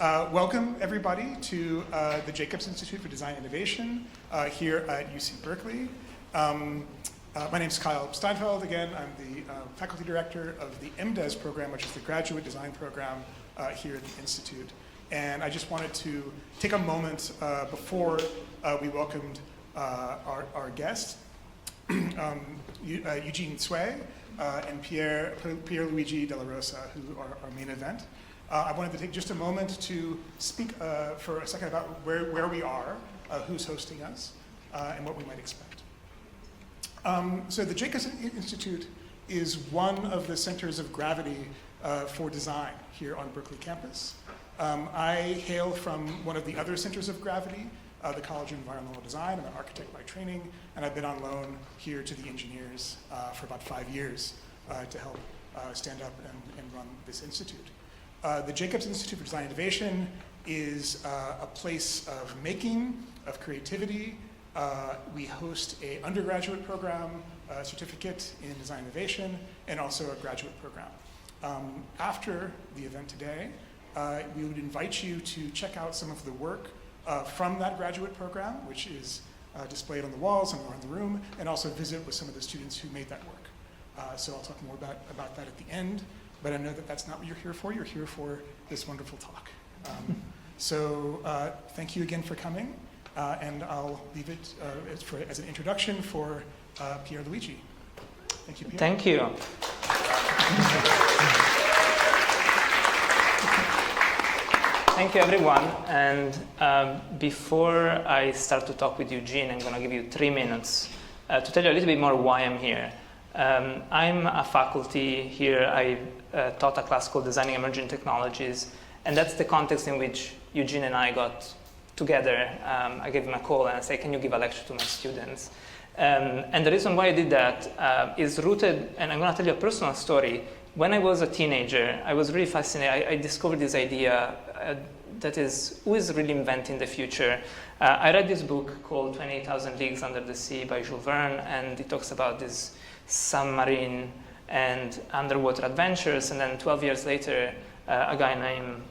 Welcome, everybody, to the Jacobs Institute for Design Innovation here at UC Berkeley. My name is Kyle Steinfeld. Again, I'm the faculty director of the MDes program, which is the graduate design program here at the Institute. And I just wanted to take a moment before we welcomed our guest, Eugene Tssui and Pierluigi Dalla Rosa, who are our main event. I wanted to take just a moment to speak for a second about where we are, who's hosting us, and what we might expect. So the Jacobs Institute is one of the centers of gravity for design here on Berkeley campus. I hail from one of the other centers of gravity, the College of Environmental Design. I'm an architect by training, and I've been on loan here to the engineers for about 5 years to help stand up and run this institute. The Jacobs Institute for Design Innovation is a place of making, of creativity. We host an undergraduate program, a certificate in design innovation, and also a graduate program. After the event today, we would invite you to check out some of the work from that graduate program, which is displayed on the walls and around the room, and also visit with some of the students who made that work. So I'll talk more about that at the end. But I know that that's not what you're here for. You're here for this wonderful talk. So thank you again for coming. And I'll leave it as an introduction for Pierluigi. Thank you, Pierre. Thank you. Thank you, everyone. And before I start to talk with Eugene, I'm going to give you 3 minutes to tell you a little bit more why I'm here. I'm a faculty here. I taught a class called Designing Emerging Technologies, and that's the context in which Eugene and I got together. I gave him a call and I said, can you give a lecture to my students? And the reason why I did that is rooted, and I'm going to tell you a personal story. When I was a teenager, I was really fascinated. I discovered this idea that is, who is really inventing the future? I read this book called 28,000 Leagues Under the Sea by Jules Verne, and it talks about this submarine and underwater adventures, and then 12 years later, a guy named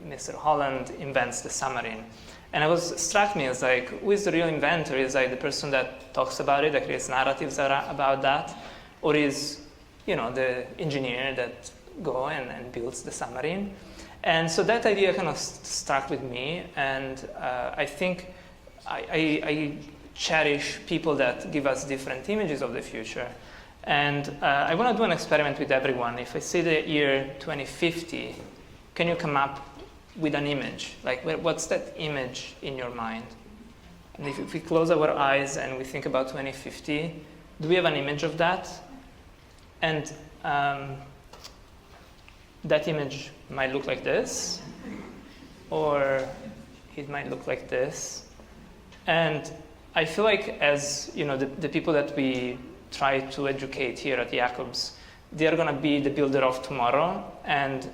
Mr. Holland invents the submarine. And it was struck me as like, who is the real inventor? Is like the person that talks about it, that creates narratives about that, or is, the engineer that go and builds the submarine? And so that idea kind of stuck with me, and I think I cherish people that give us different images of the future. And I want to do an experiment with everyone. If I say the year 2050, can you come up with an image? Like, what's that image in your mind? And if we close our eyes and we think about 2050, do we have an image of that? And that image might look like this, or it might look like this. And I feel like as the people that we try to educate here at Jacobs, they are going to be the builder of tomorrow. And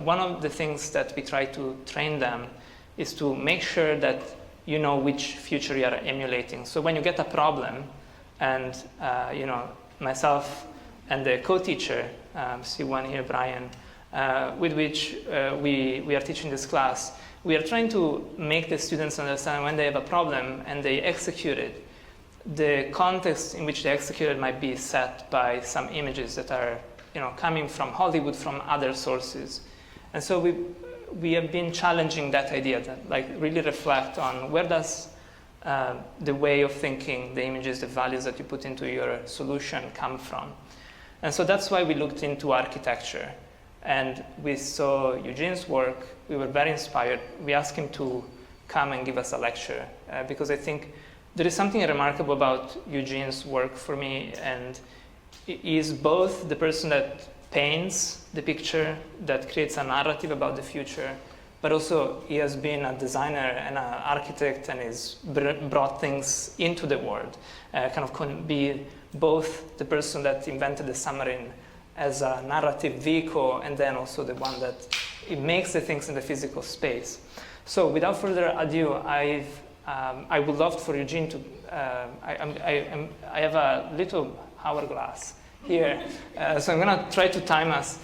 one of the things that we try to train them is to make sure that you know which future you are emulating. So when you get a problem, and myself and the co-teacher, see one here, Brian, with which we are teaching this class, we are trying to make the students understand when they have a problem and they execute it, the context in which they execute it might be set by some images that are coming from Hollywood, from other sources. And so we have been challenging that idea, that like really reflect on where does the way of thinking, the images, the values that you put into your solution come from. And so that's why we looked into architecture. And we saw Eugene's work. We were very inspired. We asked him to come and give us a lecture because I think there is something remarkable about Eugene's work for me, and he is both the person that paints the picture, that creates a narrative about the future, but also he has been a designer and an architect and has brought things into the world, can be both the person that invented the submarine as a narrative vehicle, and then also the one that it makes the things in the physical space. So without further ado, I would love for Eugene to, I have a little hourglass here. So I'm going to try to time us.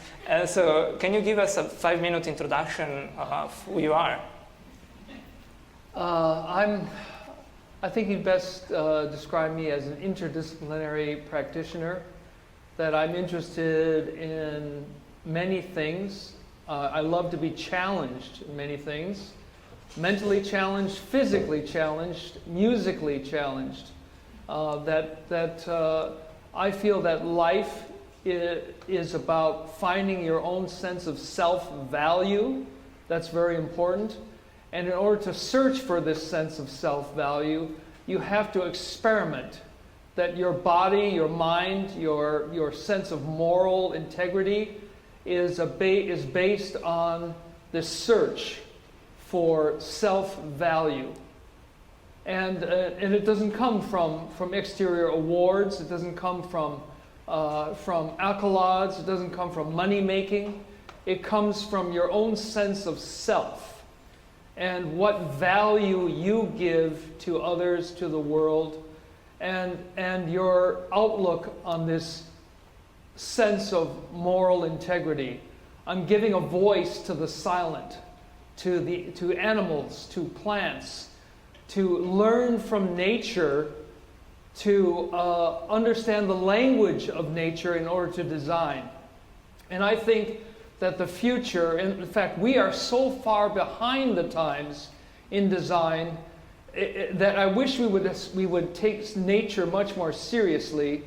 So can you give us a 5-minute introduction of who you are? I think you'd best describe me as an interdisciplinary practitioner, that I'm interested in many things. I love to be challenged in many things. Mentally challenged, physically challenged, musically challenged. I feel that life is about finding your own sense of self-value. That's very important. And in order to search for this sense of self-value, you have to experiment. That your body, your mind, your sense of moral integrity is based on this search for self-value. And it doesn't come from exterior awards. It doesn't come from accolades. It doesn't come from money making. It comes from your own sense of self and what value you give to others, to the world, and your outlook on this sense of moral integrity. I'm giving a voice to the silent, to animals, to plants, to learn from nature, to understand the language of nature in order to design. And I think that the future, in fact, we are so far behind the times in design that I wish we would take nature much more seriously,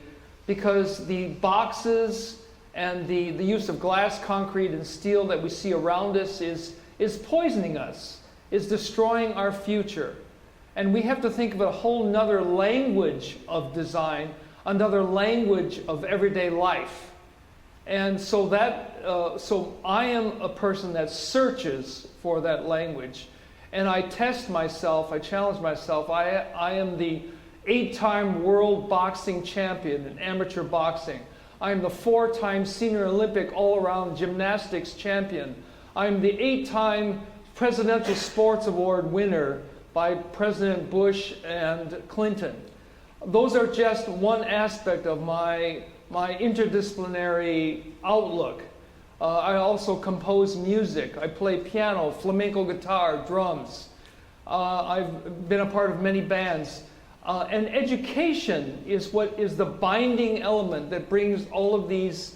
because the boxes and the use of glass, concrete, and steel that we see around us is poisoning us, is destroying our future. And we have to think of a whole nother language of design, another language of everyday life. And so so I am a person that searches for that language. And I test myself, I challenge myself. I am the 8-time world boxing champion in amateur boxing. I am the 4-time senior Olympic all-around gymnastics champion. I'm the 8-time Presidential Sports Award winner by President Bush and Clinton. Those are just one aspect of my interdisciplinary outlook. I also compose music. I play piano, flamenco guitar, drums. I've been a part of many bands. And education is what is the binding element that brings all of these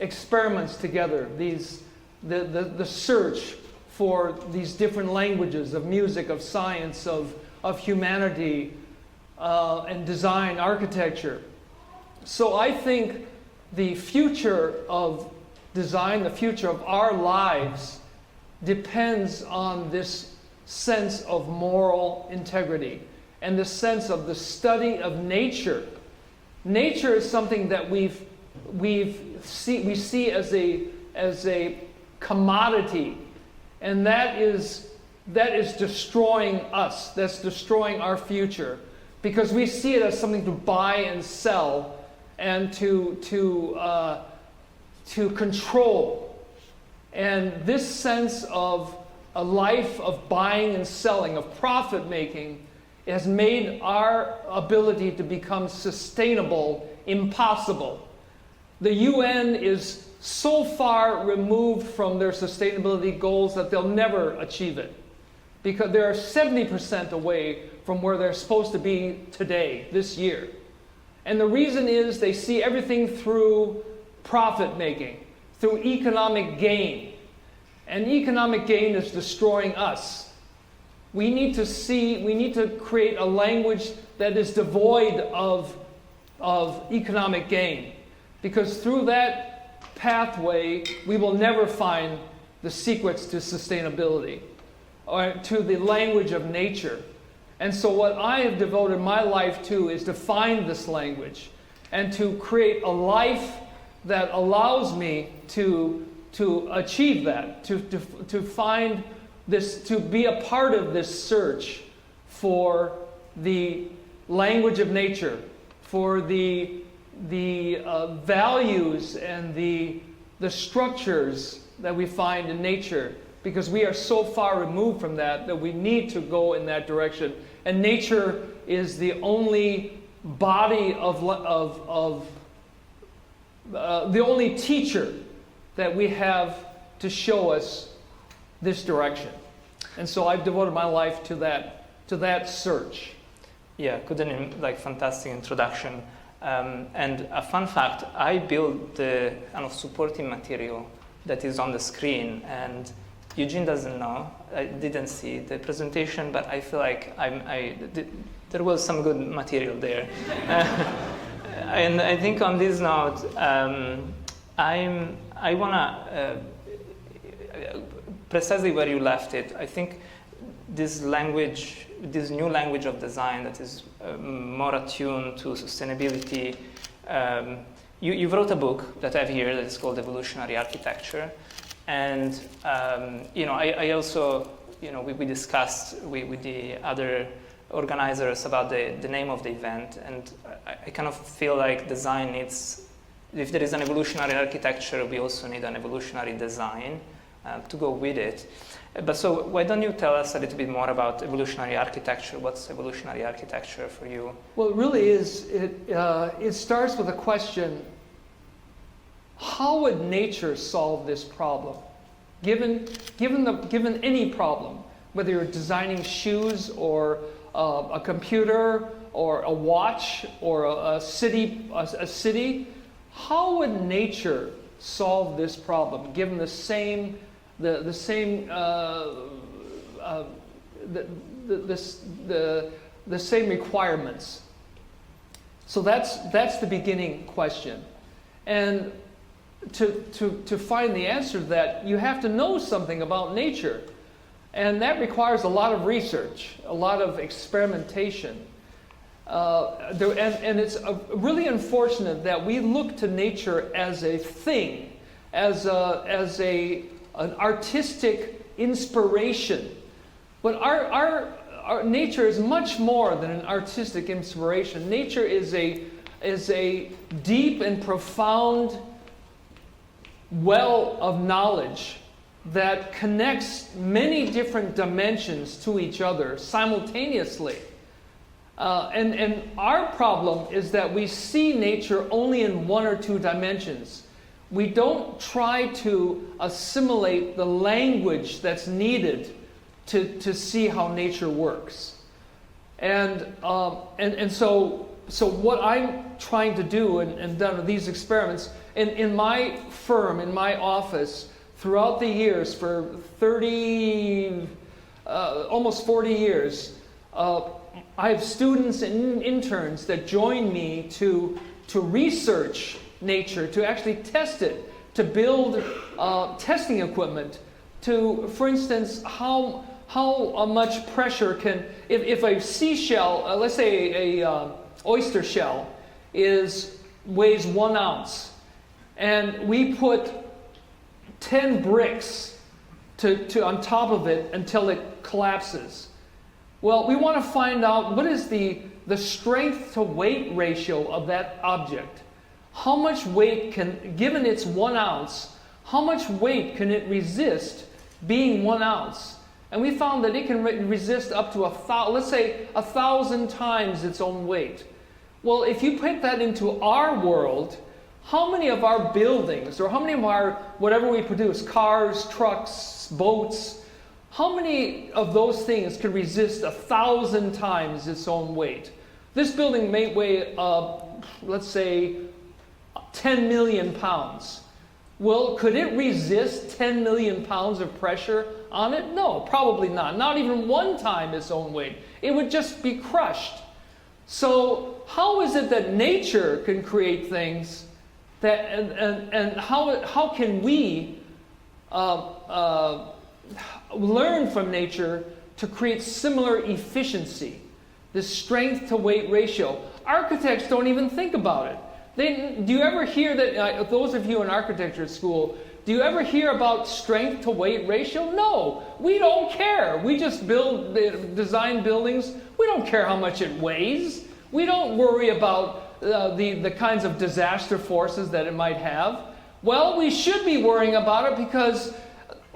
experiments together. The search for these different languages of music, of science, of humanity, and design, architecture. So I think the future of design, the future of our lives, depends on this sense of moral integrity and the sense of the study of nature. Nature is something that we see as a commodity, and that is destroying us. That's destroying our future, because we see it as something to buy and sell and to control. And this sense of a life of buying and selling, of profit making, has made our ability to become sustainable impossible. The UN is so far removed from their sustainability goals that they'll never achieve it, because they're 70% away from where they're supposed to be today, this year. And the reason is they see everything through profit making, through economic gain. And economic gain is destroying us. We need to create a language that is devoid of economic gain, because through that pathway we will never find the secrets to sustainability or to the language of nature. And so what I have devoted my life to is to find this language and to create a life that allows me to achieve that, to find this, to be a part of this search for the language of nature, for the values and the structures that we find in nature, because we are so far removed from that we need to go in that direction. And nature is the only body the only teacher that we have to show us this direction. And so I've devoted my life to that search. Yeah, like fantastic introduction. And a fun fact, I built the kind of supporting material that is on the screen, and Eugene doesn't know. I didn't see the presentation, but I feel like there was some good material there. And I think on this note, I wanna precisely where you left it. I think this new language of design that is more attuned to sustainability. You wrote a book that I have here that is called Evolutionary Architecture, and I also we discussed with the other organizers about the name of the event, and I kind of feel like design needs, if there is an evolutionary architecture, we also need an evolutionary design to go with it. But so why don't you tell us a little bit more about evolutionary architecture? What's evolutionary architecture for you? Well, it really is, it starts with a question: how would nature solve this problem? Given any problem, whether you're designing shoes or a computer or a watch or a city, how would nature solve this problem? Given the same same requirements. So that's the beginning question, and to find the answer to that, you have to know something about nature, and that requires a lot of research, a lot of experimentation. And it's really unfortunate that we look to nature as a thing, as an artistic inspiration. But our nature is much more than an artistic inspiration. Nature is a deep and profound well of knowledge that connects many different dimensions to each other simultaneously. And our problem is that we see nature only in one or two dimensions. We don't try to assimilate the language that's needed to see how nature works. And so what I'm trying to do and done with these experiments in my firm, in my office, throughout the years, for almost 40 years, I have students and interns that join me to research nature, to actually test it, to build testing equipment, to, for instance, how much pressure can, if a seashell, let's say a oyster shell, weighs 1 ounce, and we put 10 bricks on top of it until it collapses. Well, we want to find out what is the strength to weight ratio of that object. How much weight given it's 1 ounce, how much weight can it resist being 1 ounce? And we found that it can resist up to let's say 1,000 times its own weight. Well, if you put that into our world, how many of our buildings, or how many of our, whatever we produce, cars, trucks, boats, how many of those things could resist 1,000 times its own weight? This building may weigh, let's say, 10 million pounds. Well, could it resist 10 million pounds of pressure on it? No, probably not. Not even 1 time its own weight. It would just be crushed. So how is it that nature can create things that, and how can we learn from nature to create similar efficiency, this strength to weight ratio? Architects don't even think about it. Do you ever hear that, those of you in architecture school, do you ever hear about strength to weight ratio? No, we don't care. We just design buildings. We don't care how much it weighs. We don't worry about the kinds of disaster forces that it might have. Well, we should be worrying about it because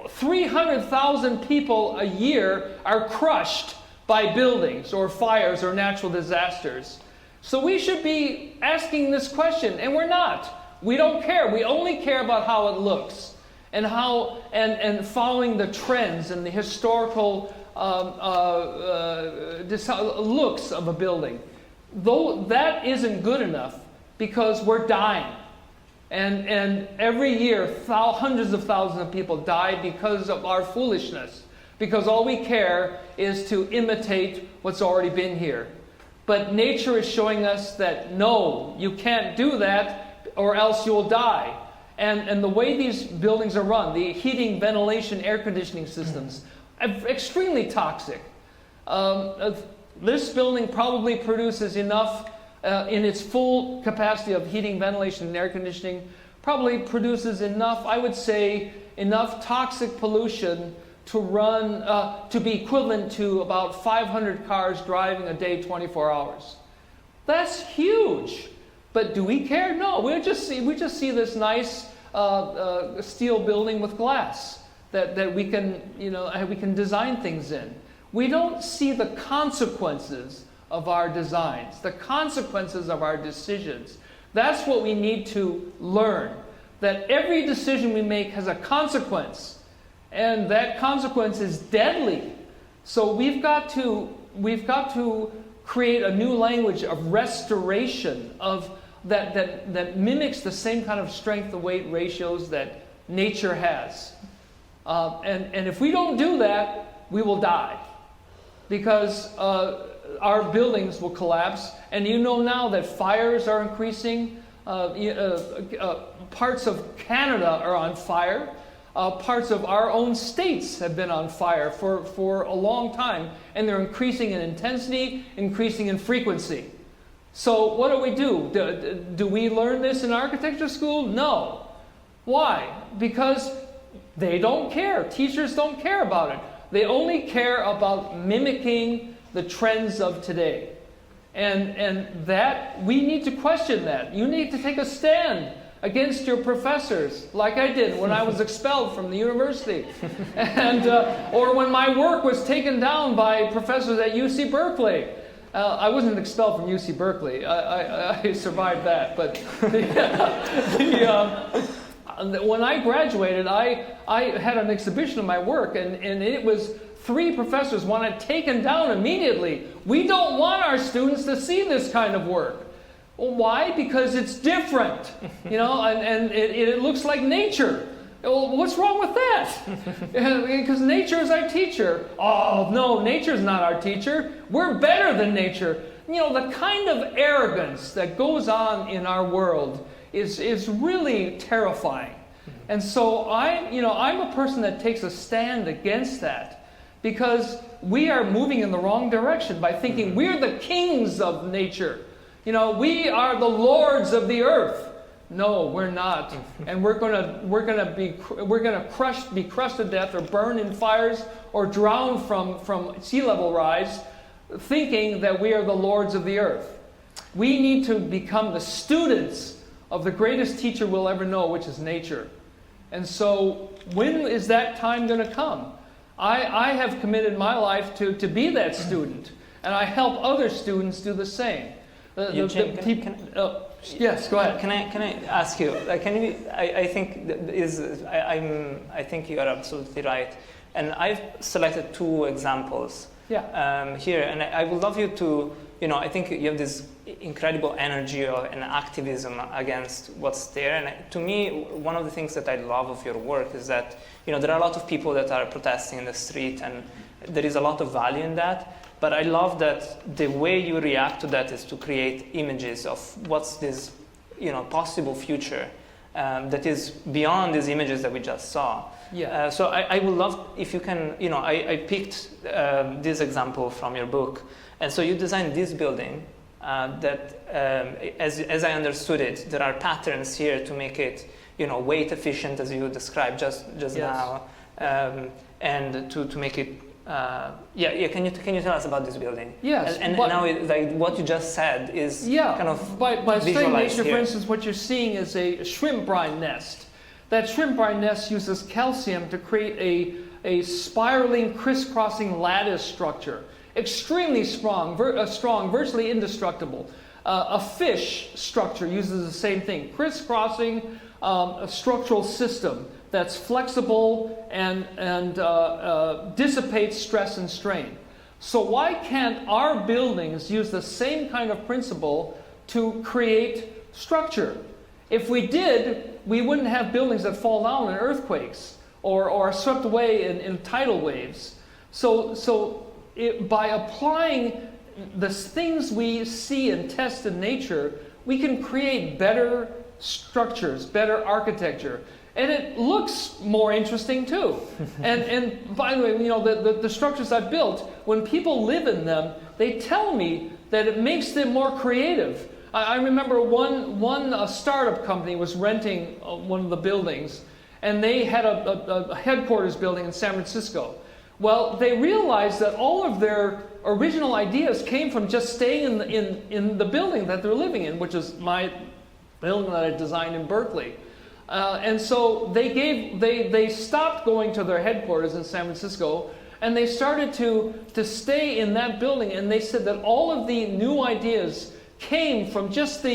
300,000 people a year are crushed by buildings or fires or natural disasters. So we should be asking this question, and we're not. We don't care. We only care about how it looks and how and following the trends and the historical looks of a building. Though that isn't good enough, because we're dying. And every year, hundreds of thousands of people die because of our foolishness. Because all we care is to imitate what's already been here. But nature is showing us that no, you can't do that or else you'll die. And the way these buildings are run, the heating, ventilation, air conditioning systems, are extremely toxic. This building probably produces enough in its full capacity of heating, ventilation, and air conditioning, probably produces enough, I would say, enough toxic pollution to run, to be equivalent to about 500 cars driving a day, 24 hours. That's huge. But do we care? No, we just see this nice steel building with glass that we can, we can design things in. We don't see the consequences of our designs, the consequences of our decisions. That's what we need to learn, that every decision we make has a consequence, and that consequence is deadly. So we've got to create a new language of restoration, of that mimics the same kind of strength-to-weight ratios that nature has. And if we don't do that, we will die, because our buildings will collapse. And you know now that fires are increasing. Parts of Canada are on fire. Parts of our own states have been on fire for a long time. And they're increasing in intensity, increasing in frequency. So what do? Do we learn this in architecture school? No. Why? Because they don't care. Teachers don't care about it. They only care about mimicking the trends of today. And that, we need to question that. You need to take a stand against your professors, like I did when I was expelled from the university. And or when my work was taken down by professors at UC Berkeley. I wasn't expelled from UC Berkeley. I survived that. But when I graduated, I had an exhibition of my work, and it was 3 professors wanted it taken down immediately. We don't want our students to see this kind of work. Well, why? Because it's different, and it looks like nature. Well, what's wrong with that? Because nature is our teacher. Oh, no, nature's not our teacher. We're better than nature. The kind of arrogance that goes on in our world is really terrifying. And so I'm a person that takes a stand against that, because we are moving in the wrong direction by thinking we're the kings of nature. We are the lords of the earth. No, we're not, and we're gonna be crushed to death, or burn in fires, or drown from sea level rise, thinking that we are the lords of the earth. We need to become the students of the greatest teacher we'll ever know, which is nature. And so, when is that time going to come? I have committed my life to be that student, and I help other students do the same. Yes, go ahead. Can I ask you? I think you are absolutely right, and I've selected 2 examples. Yeah. Here, and I would love you to. I think you have this incredible energy and activism against what's there. And to me, one of the things that I love of your work is that there are a lot of people that are protesting in the street, and there is a lot of value in that. But I love that the way you react to that is to create images of what's this, possible future that is beyond these images that we just saw. Yeah. So I would love if you can, I picked this example from your book. And so you designed this building that, as I understood it, there are patterns here to make it, weight efficient, as you described just yes. now, and to make it. Can you tell us about this building? Yes. And now, what you just said is kind of by studying nature, here. for instance, what you're seeing is a shrimp brine nest. That shrimp brine nest uses calcium to create a spiraling, crisscrossing lattice structure. Extremely strong, virtually indestructible. A fish structure uses the same thing, crisscrossing a structural system that's flexible and dissipates stress and strain. So why can't our buildings use the same kind of principle to create structure? If we did, we wouldn't have buildings that fall down in earthquakes or are swept away in tidal waves. By applying the things we see and test in nature, we can create better structures, better architecture. And it looks more interesting too. and by the way, the structures I've built, when people live in them, they tell me that it makes them more creative. I remember one startup company was renting one of the buildings, and they had a headquarters building in San Francisco. Well, they realized that all of their original ideas came from just staying in the building that they're living in, which is my building that I designed in Berkeley. And so they stopped going to their headquarters in San Francisco, and they started to stay in that building. And they said that all of the new ideas came from just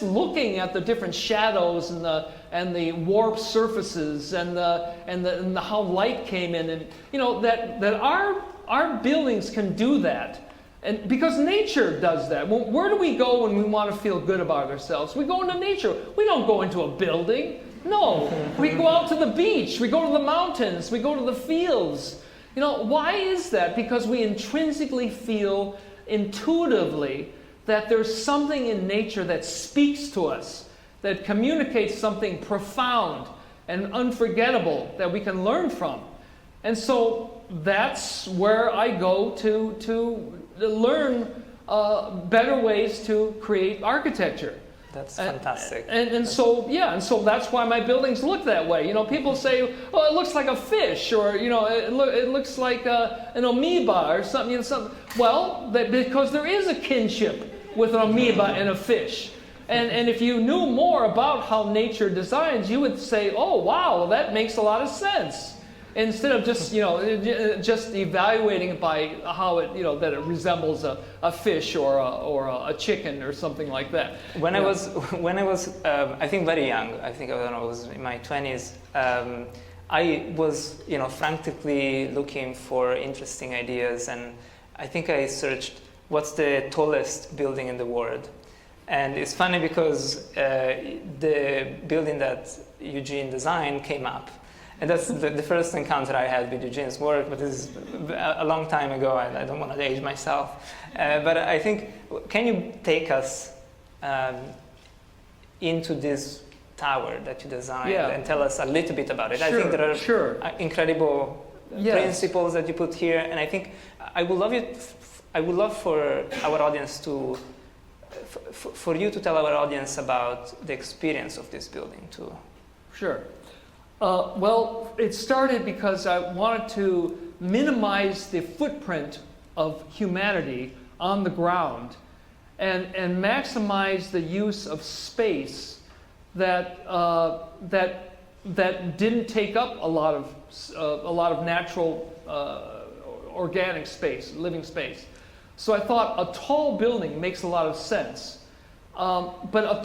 looking at the different shadows and the warped surfaces and how light came in, and that our buildings can do that. And because nature does that. Where do we go when we want to feel good about ourselves? We go into nature. We don't go into a building. No. We go out to the beach. We go to the mountains. We go to the fields. Why is that? Because we intrinsically feel intuitively that there's something in nature that speaks to us, that communicates something profound and unforgettable that we can learn from. And so that's where I go to learn better ways to create architecture. That's fantastic. And so that's why my buildings look that way. People say, "Oh, it looks like a fish," or it looks like an amoeba or something. Well, because there is a kinship with an amoeba and a fish. And if you knew more about how nature designs, you would say, "Oh, wow, that makes a lot of sense." Instead of just evaluating it by how it that it resembles a fish or a chicken or something like that. When I was I think very young, I was in my 20s. I was frantically looking for interesting ideas, and I think I searched what's the tallest building in the world. And it's funny because the building that Eugene designed came up. And that's the first encounter I had with Eugene's work, but this is a long time ago. I don't want to age myself. But I think, can you take us into this tower that you designed and tell us a little bit about it? Sure, I think there are incredible principles that you put here, and I think I would love for our audience to, for you to tell our audience about the experience of this building too. Sure. Well, it started because I wanted to minimize the footprint of humanity on the ground and maximize the use of space that didn't take up a lot of natural organic space, living space. So I thought a tall building makes a lot of sense, but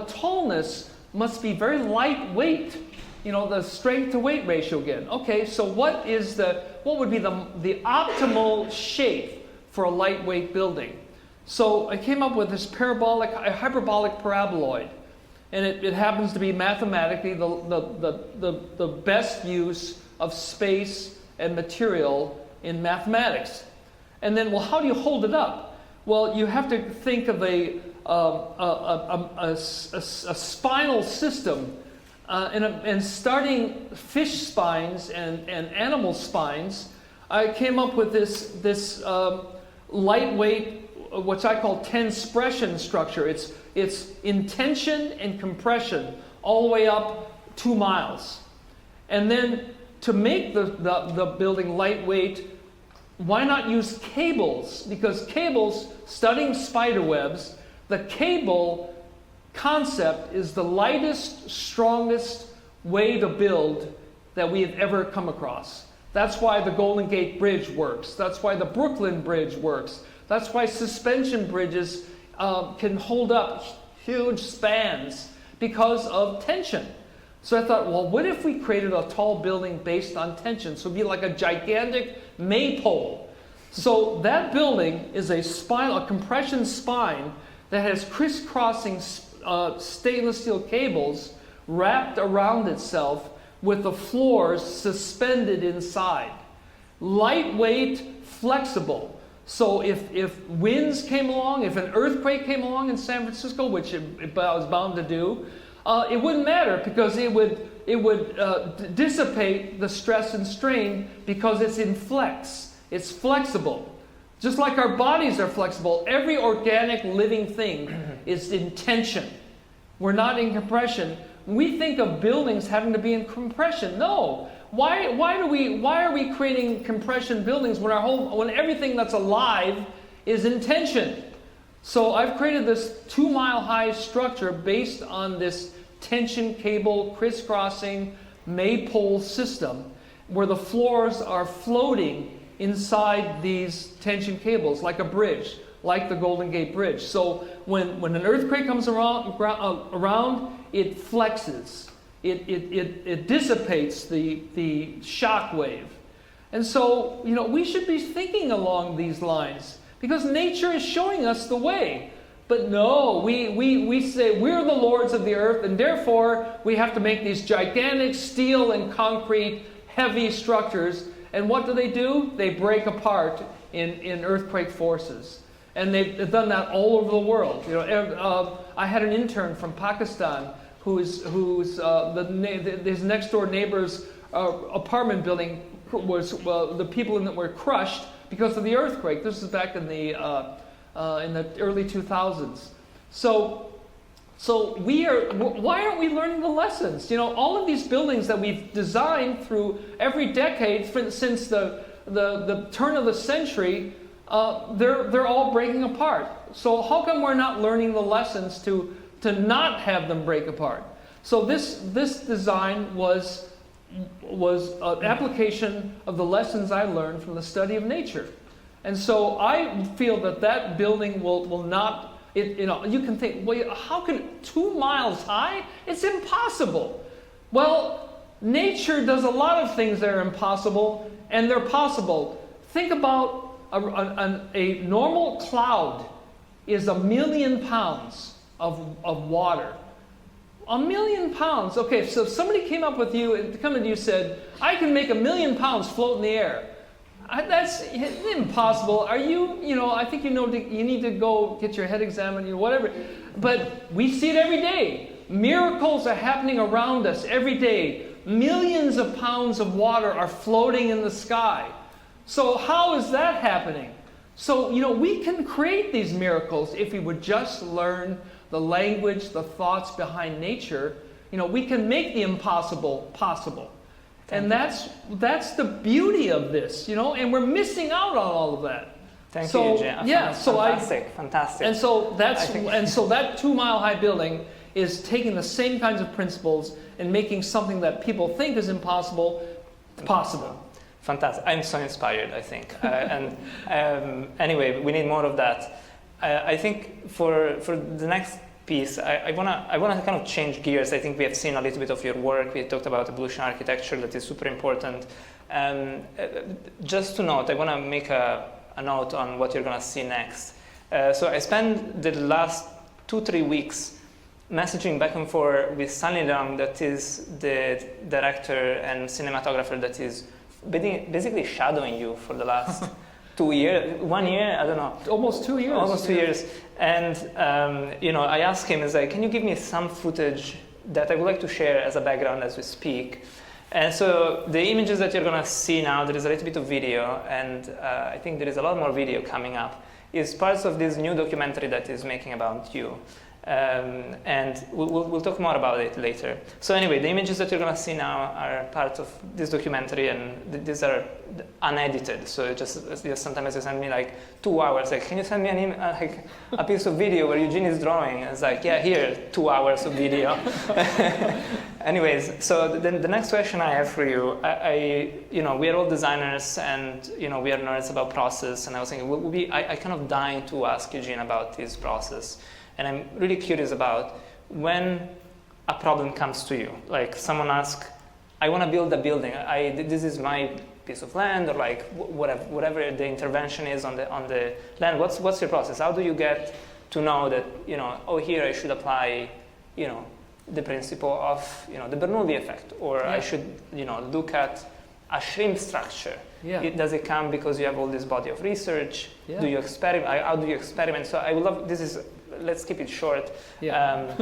tallness must be very lightweight. The strength to weight ratio again. Okay, so what would be the optimal shape for a lightweight building? So I came up with this hyperbolic paraboloid, and it happens to be mathematically the best use of space and material in mathematics. And then, well, how do you hold it up? Well, you have to think of a spinal system. And starting fish spines and animal spines, I came up with this lightweight, what I call tenspression structure. It's in tension and compression all the way up 2 miles. And then to make the building lightweight, why not use cables? Because cables, studying spider webs, the cable concept is the lightest, strongest way to build that we have ever come across. That's why the Golden Gate Bridge works. That's why the Brooklyn Bridge works. That's why suspension bridges can hold up huge spans because of tension. So I thought, well, what if we created a tall building based on tension? So it'd be like a gigantic maypole. So that building is a compression spine that has crisscrossing stainless steel cables wrapped around itself with the floors suspended inside. Lightweight, flexible. So if winds came along, if an earthquake came along in San Francisco, which it was bound to do, it wouldn't matter because it would dissipate the stress and strain because it's in flex. It's flexible. Just like our bodies are flexible, every organic living thing is in tension. We're not in compression. We think of buildings having to be in compression. No. Why are we creating compression buildings when everything that's alive is in tension? So I've created this 2-mile-high structure based on this tension cable crisscrossing maypole system where the floors are floating inside these tension cables like a bridge, like the Golden Gate Bridge. So when an earthquake comes around, it flexes. It dissipates the shock wave. And so, we should be thinking along these lines because nature is showing us the way. But no, we say we're the lords of the earth and therefore we have to make these gigantic steel and concrete heavy structures. And what do? They break apart in earthquake forces. And they've done that all over the world. I had an intern from Pakistan whose next door neighbor's apartment building was the people in it were crushed because of the earthquake. This is back in the early 2000s. So why aren't we learning the lessons? All of these buildings that we've designed through every decade since the turn of the century, they're all breaking apart. So how come we're not learning the lessons to not have them break apart? So this design was an application of the lessons I learned from the study of nature. And so I feel that building will not. You can think, well, how can 2 miles high? It's impossible. Well, nature does a lot of things that are impossible, and they're possible. Think about a normal cloud is 1 million pounds of water. 1 million pounds. Okay, so if somebody came to you and said, I can make 1 million pounds float in the air. That's impossible. Are you, I think you need to go get your head examined, whatever. But we see it every day. Miracles are happening around us every day. Millions of pounds of water are floating in the sky. So how is that happening? So, we can create these miracles if we would just learn the language, the thoughts behind nature. We can make the impossible possible. And that's the beauty of this, and we're missing out on all of that. Thank you, Eugene. Yeah, Fantastic. And so that 2-mile-high building is taking the same kinds of principles and making something that people think is impossible possible. Fantastic. I'm so inspired, I think. Anyway, we need more of that. I think for the next piece, I wanna kind of change gears. I think we have seen a little bit of your work. We talked about evolutionary architecture that is super important. Just to note, I want to make a note on what you're going to see next. So I spent the last 2-3 weeks messaging back and forth with Stanley Leung, that is the director and cinematographer that is basically shadowing you for the last 2 years, 1 year, I don't know. Almost 2 years. Almost 2 years. And, I asked him, can you give me some footage that I would like to share as a background as we speak? And so the images that you're going to see now, there is a little bit of video, and I think there is a lot more video coming up, is parts of this new documentary that is making about you. And we'll talk more about it later. So anyway, the images that you're going to see now are part of this documentary, and these are unedited. So just sometimes you send me 2 hours. Can you send me a piece of video where Eugene is drawing? And it's yeah, here, 2 hours of video. Anyways, so then the next question I have for you, we are all designers and, we are nerds about process. And I was thinking, I kind of dying to ask Eugene about this process. And I'm really curious about when a problem comes to you. Like someone asks, I want to build a building. This is my piece of land, or like whatever the intervention is on the land. What's your process? How do you get to know that, here I should apply, the principle of, the Bernoulli effect, or I should, look at a shrimp structure. Yeah. Does it come because you have all this body of research? Yeah. Do you experiment? How do you experiment? So I would love, let's keep it short. Yeah.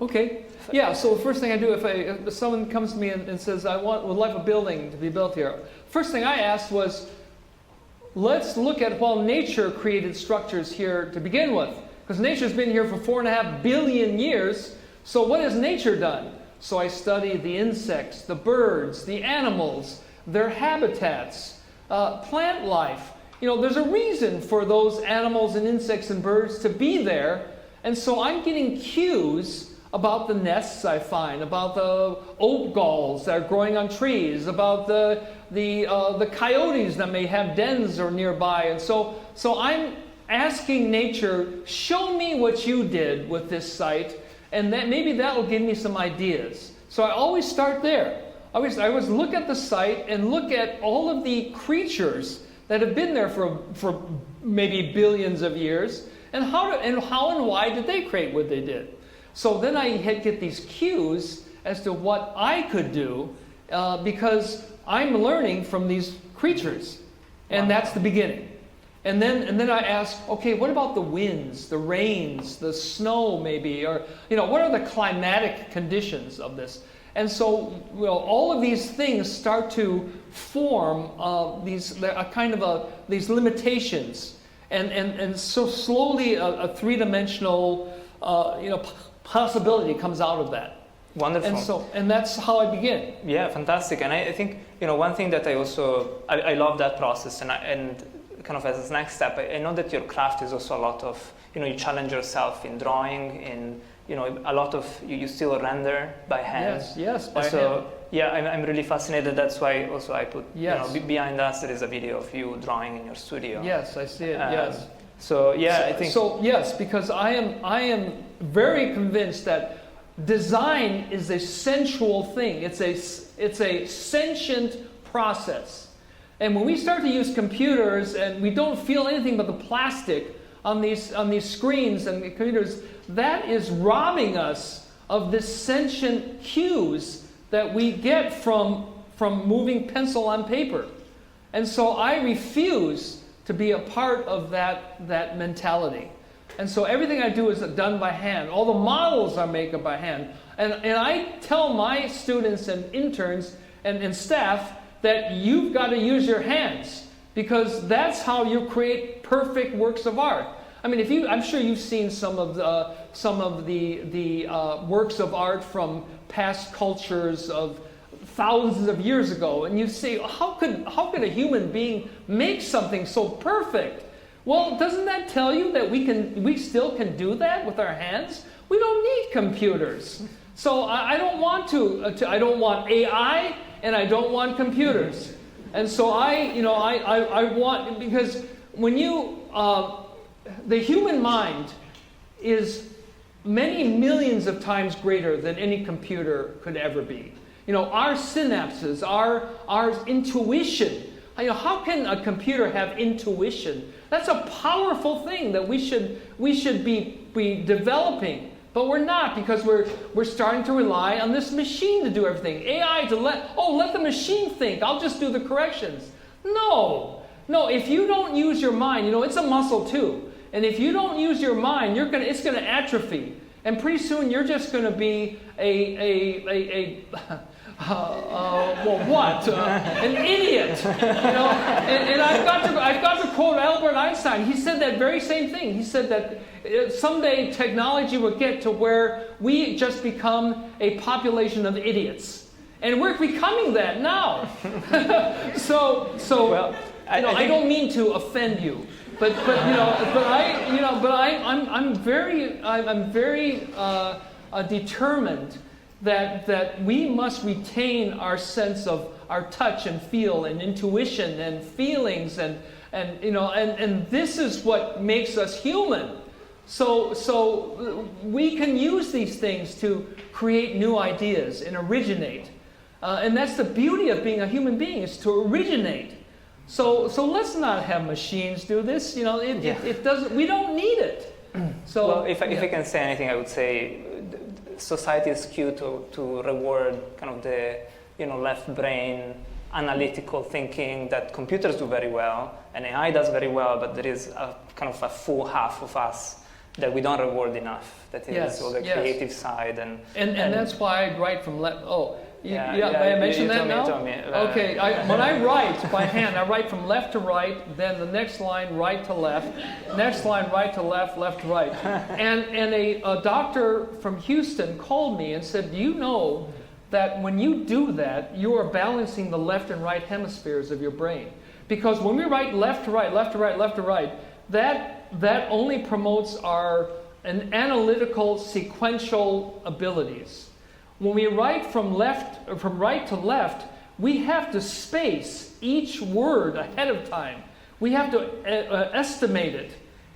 Okay. Yeah. So the first thing I do, if someone comes to me and says, would like a building to be built here, first thing I asked was, let's look at nature created structures here to begin with, because nature's been here for 4.5 billion years. So what has nature done? So I study the insects, the birds, the animals, their habitats, plant life. There's a reason for those animals and insects and birds to be there. And so I'm getting cues about the nests I find, about the oak galls that are growing on trees, about the coyotes that may have dens or nearby. And so I'm asking nature, show me what you did with this site, and maybe that will give me some ideas. So I always start there. I always look at the site and look at all of the creatures that have been there for maybe billions of years, and how and why did they create what they did. So then I get these cues as to what I could do, because I'm learning from these creatures, and that's the beginning. And then I ask, okay, what about the winds, the rains, the snow maybe, or what are the climatic conditions of this? And so all of these things start to form these limitations, and so slowly a three-dimensional possibility comes out of that. Wonderful. And that's how I begin. Yeah, fantastic. And I think one thing that I love that process, and kind of as a next step, I know that your craft is also a lot of you challenge yourself in drawing, in a lot of you still render by hand. Yes, by hand. Yeah, I'm really fascinated. That's why also I put behind us there is a video of you drawing in your studio. Yes, I see it. Yes. I think so. Yes, because I am very convinced that design is a sensual thing. It's a sentient process. And when we start to use computers and we don't feel anything but the plastic on these screens and the computers, that is robbing us of this sentient cues that we get from moving pencil on paper. And so I refuse to be a part of that mentality. And so everything I do is done by hand. All the models I make are by hand. And I tell my students and interns and staff that you've got to use your hands, because that's how you create perfect works of art. I mean, I'm sure you've seen some of the works of art from past cultures of thousands of years ago, and you say, how could a human being make something so perfect? Well, doesn't that tell you that we still can do that with our hands? We don't need computers. So I don't want I don't want AI, and I don't want computers. And so I want, because when the human mind is many millions of times greater than any computer could ever be. Our synapses, our intuition. How can a computer have intuition? That's a powerful thing that we should be developing. But we're not, because we're starting to rely on this machine to do everything. AI to let the machine think. I'll just do the corrections. No, if you don't use your mind, it's a muscle too. And if you don't use your mind, it's gonna atrophy. And pretty soon you're just gonna be an idiot. And I've got to quote Albert Einstein. He said that very same thing. He said that someday technology will get to where we just become a population of idiots, and we're becoming that now. I don't mean to offend you, I'm very determined that we must retain our sense of our touch and feel and intuition and feelings and this is what makes us human. So we can use these things to create new ideas and originate. And that's the beauty of being a human being, is to originate. So let's not have machines do this. It doesn't. We don't need it. So well, if I can say anything, I would say society is skewed to reward kind of the left brain analytical thinking that computers do very well and AI does very well, but there is a kind of a full half of us that we don't reward enough. That is all the creative side and that's why I write from left. Oh. May I mention you that now? told me. Okay, when I write by hand, I write from left to right, then the next line right to left, next line right to left, left to right. And a doctor from Houston called me and said, do you know that when you do that, you are balancing the left and right hemispheres of your brain? Because when we write left to right, left to right, left to right, that only promotes our analytical sequential abilities. When we write from right to left, we have to space each word ahead of time. We have to estimate it,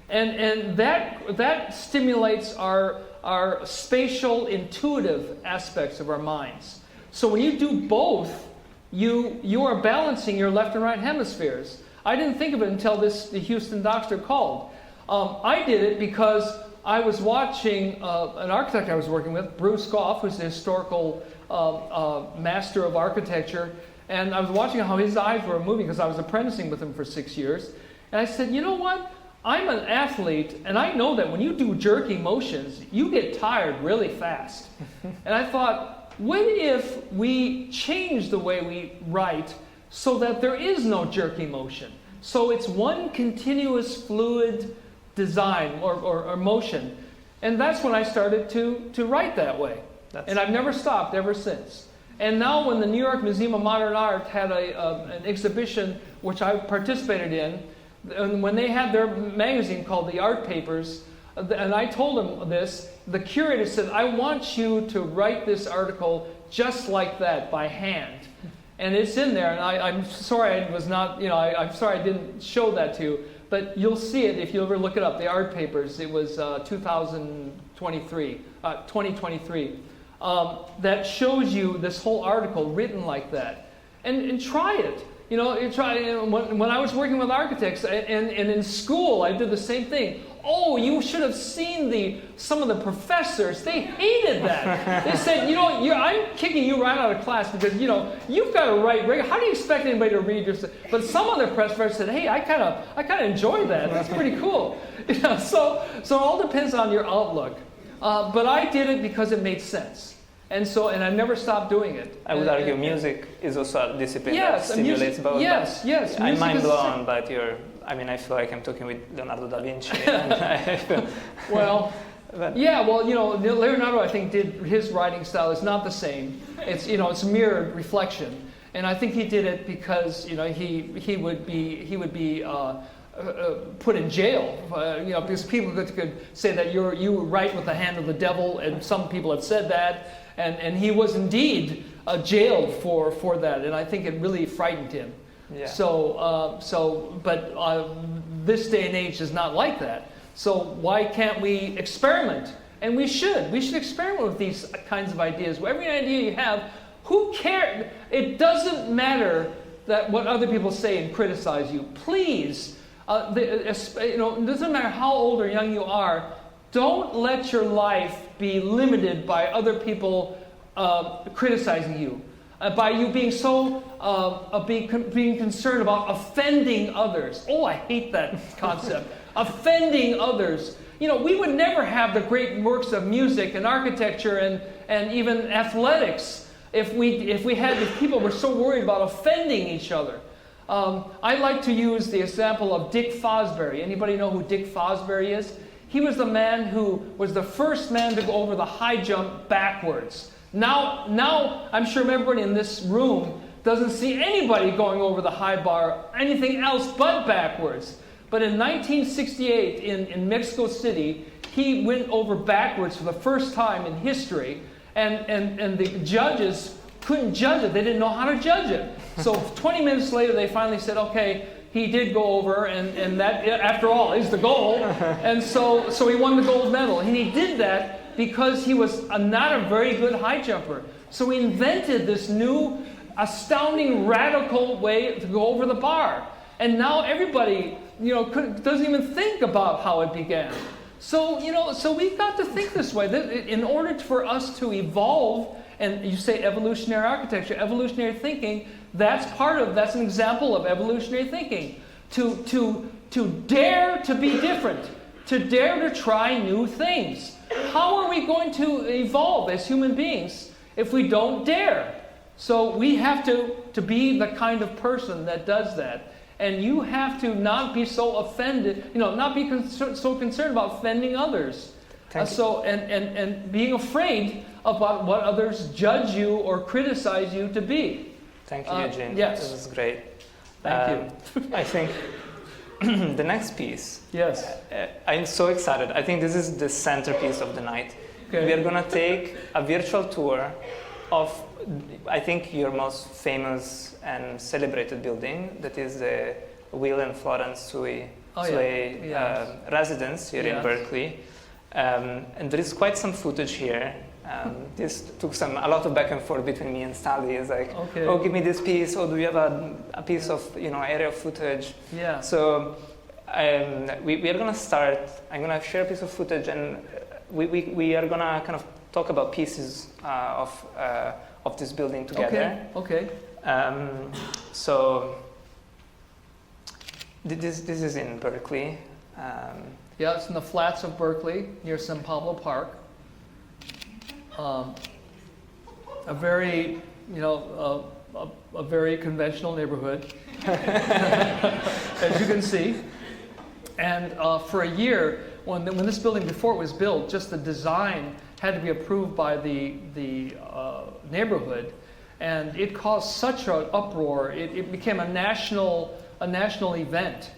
and that stimulates our spatial, intuitive aspects of our minds. So when you do both, you are balancing your left and right hemispheres. I didn't think of it until the Houston doctor called. I did it because I was watching an architect I was working with, Bruce Goff, who's the historical master of architecture, and I was watching how his eyes were moving because I was apprenticing with him for 6 years. And I said, you know what? I'm an athlete, and I know that when you do jerky motions, you get tired really fast. And I thought, what if we change the way we write so that there is no jerky motion? So it's one continuous fluid design or motion. And that's when I started to write that way. And I've never stopped ever since. And now when the New York Museum of Modern Art had an exhibition which I participated in, and when they had their magazine called The Art Papers, and I told them this, the curator said, I want you to write this article just like that by hand. And it's in there, and I'm sorry I was not, I'm sorry I didn't show that to you, but you'll see it if you ever look it up, the Art Papers. It was 2023, that shows you this whole article written like that. And try it. When I was working with architects, and in school, I did the same thing. Oh, you should have seen some of the professors. They hated that. They said, I'm kicking you right out of class because, you've got to write. How do you expect anybody to read your stuff? But some other professors said, hey, I kind of enjoy that. That's pretty cool. So it all depends on your outlook. But I did it because it made sense. And I've never stopped doing it. I would argue music is also a discipline that stimulates both. Yes. I'm mind blown, but I feel like I'm talking with Leonardo da Vinci. Leonardo, I think, did his writing style is not the same. It's mirrored reflection, and I think he did it because he would be put in jail, because people could say that you write with the hand of the devil, and some people have said that, and he was indeed jailed for that, and I think it really frightened him. Yeah. But this day and age is not like that. So why can't we experiment? And we should. We should experiment with these kinds of ideas. Every idea you have, who cares? It doesn't matter that what other people say and criticize you. Please, it doesn't matter how old or young you are. Don't let your life be limited by other people criticizing you. By you being so being concerned about offending others. Oh, I hate that concept. Offending others. We would never have the great works of music and architecture and even athletics if people were so worried about offending each other. I like to use the example of Dick Fosbury. Anybody know who Dick Fosbury is? He was the man who was the first man to go over the high jump backwards. Now, I'm sure everybody in this room doesn't see anybody going over the high bar, anything else but backwards. But in 1968, in Mexico City, he went over backwards for the first time in history, and the judges couldn't judge it. They didn't know how to judge it. So 20 minutes later, they finally said, okay, he did go over, and that, after all, is the goal. And so he won the gold medal. And he did that because he was not a very good high jumper. So he invented this new, astounding, radical way to go over the bar. And now everybody, doesn't even think about how it began. So, so we've got to think this way. In order for us to evolve, and you say evolutionary architecture, evolutionary thinking, that's an example of evolutionary thinking. To dare to be different, to dare to try new things. How are we going to evolve as human beings if we don't dare? So we have to be the kind of person that does that. And you have to not be so offended, not be so concerned about offending others. And being afraid about what others judge you or criticize you to be. Thank you, Eugene. Yes. This is great. Thank you. I think the next piece. Yes. I'm so excited. I think this is the centerpiece of the night. Okay. We are going to take a virtual tour of, I think, your most famous and celebrated building. That is the Will and Florence Tssui residence here in Berkeley. And there is quite some footage here. This took a lot of back and forth between me and Stanley. It's like, oh, give me this piece. Oh, do you have a piece of, area of footage? Yeah. So we are going to start. I'm going to share a piece of footage, and we are going to kind of talk about pieces of this building together. Okay. So this is in Berkeley. It's in the flats of Berkeley near San Pablo Park. A very, a very conventional neighborhood, as you can see. And for a year, when this building, before it was built, just the design had to be approved by the neighborhood, and it caused such an uproar. It became a national event.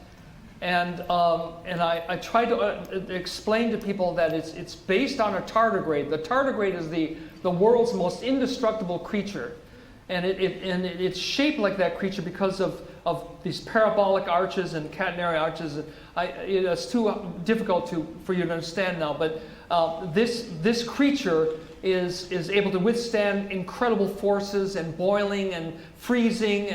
And I tried to explain to people that it's based on a tardigrade. The tardigrade is the world's most indestructible creature, and it's shaped like that creature because of these parabolic arches and catenary arches. It's too difficult for you to understand now, but this creature is able to withstand incredible forces and boiling and freezing